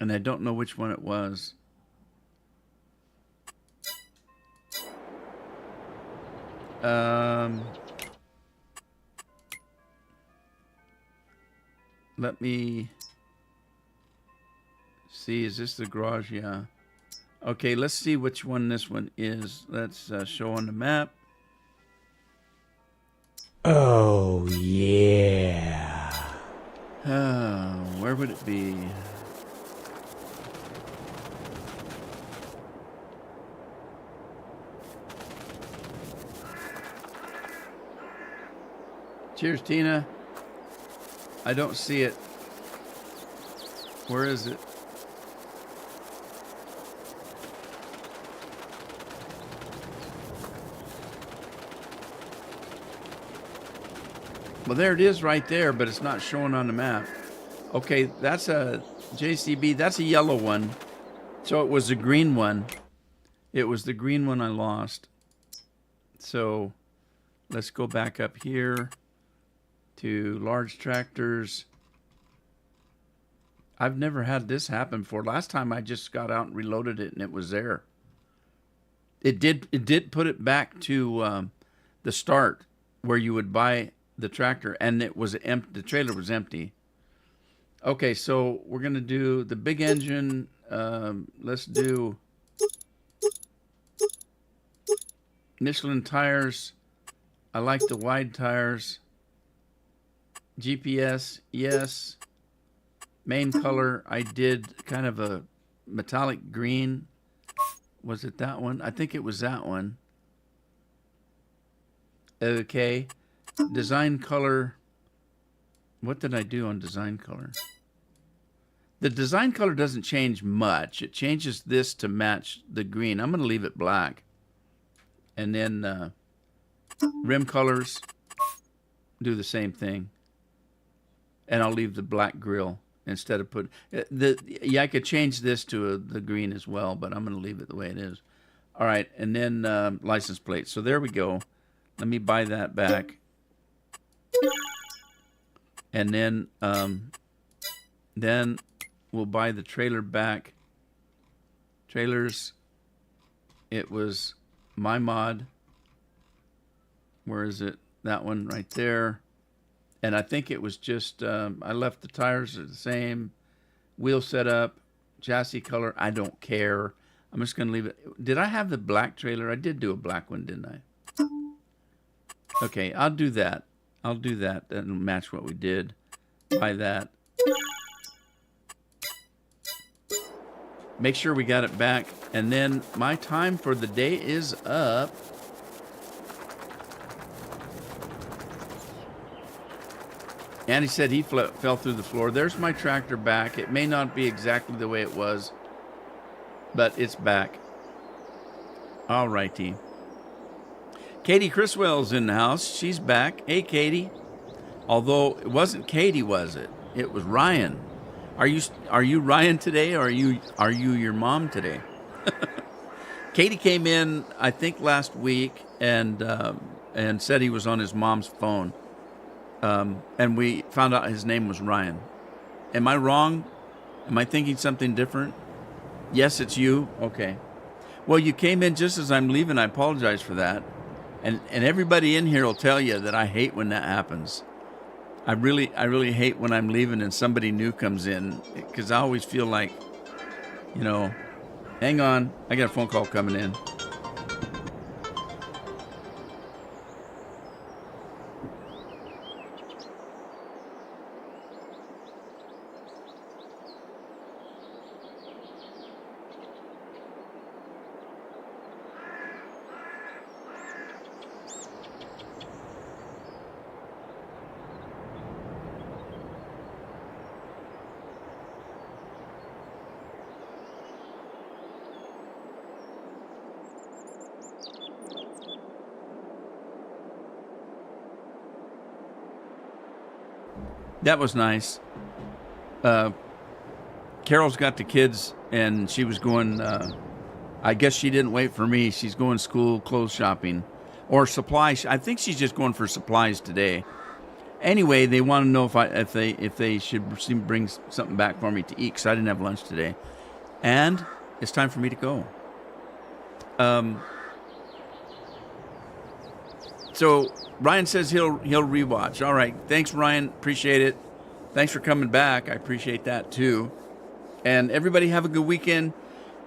And I don't know which one it was. Let me see. Is this the garage? Yeah. Okay, let's see which one this one is. Let's show on the map. Oh, yeah. Where would it be? Cheers, Tina. I don't see it. Where is it? Well, there it is right there, but it's not showing on the map. Okay, that's a JCB. That's a yellow one. So it was the green one. It was the green one I lost. So let's go back up here to large tractors. I've never had this happen before. Last time I just got out and reloaded it and it was there. It did put it back to the start where you would buy the tractor, and it was empty. The trailer was empty. Okay, so we're gonna do the big engine. Let's do Michelin tires. I like the wide tires. GPS, yes. Main color, I did kind of a metallic green. Was it that one? I think it was that one. Okay. Design color. What did I do on design color? The design color doesn't change much. It changes this to match the green. I'm going to leave it black. And then rim colors, do the same thing. And I'll leave the black grill instead of put I could change this to the green as well, but I'm going to leave it the way it is. All right, and then license plate. So there we go. Let me buy that back. And then we'll buy the trailer back. Trailers, it was my mod. Where is it? That one right there. And I think it was just, I left the tires the same. Wheel setup, chassis color, I don't care. I'm just going to leave it. Did I have the black trailer? I did do a black one, didn't I? Okay, I'll do that. I'll do that. That'll match what we did. Buy that. Make sure we got it back. And then my time for the day is up. Andy said he fell through the floor. There's my tractor back. It may not be exactly the way it was, but it's back. All righty. Katie Criswell's in the house. She's back. Hey, Katie. Although it wasn't Katie, was it? It was Ryan. Are you Ryan today, or are you your mom today? Katie came in, I think, last week and said he was on his mom's phone. And we found out his name was Ryan. Am I wrong? Am I thinking something different? Yes, it's you? Okay. Well, you came in just as I'm leaving. I apologize for that. And everybody in here will tell you that I hate when that happens. I really hate when I'm leaving and somebody new comes in, because I always feel like, hang on, I got a phone call coming in. That was nice. Carol's got the kids, and she was going. I guess she didn't wait for me. She's going school clothes shopping, or supplies. I think she's just going for supplies today. Anyway, they want to know if they should bring something back for me to eat, because I didn't have lunch today, and it's time for me to go. So Ryan says he'll rewatch. All right, thanks, Ryan. Appreciate it. Thanks for coming back. I appreciate that too. And everybody have a good weekend.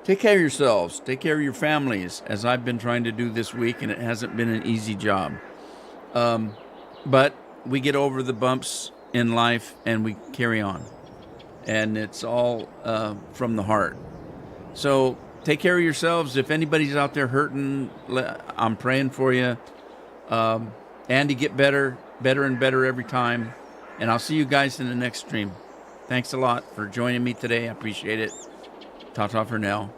Take care of yourselves. Take care of your families, as I've been trying to do this week, and it hasn't been an easy job. But we get over the bumps in life and we carry on. And it's all from the heart. So take care of yourselves. If anybody's out there hurting, I'm praying for you. Andy, get better and better every time. And I'll see you guys in the next stream. Thanks a lot for joining me today. I appreciate it. Ta-ta for now.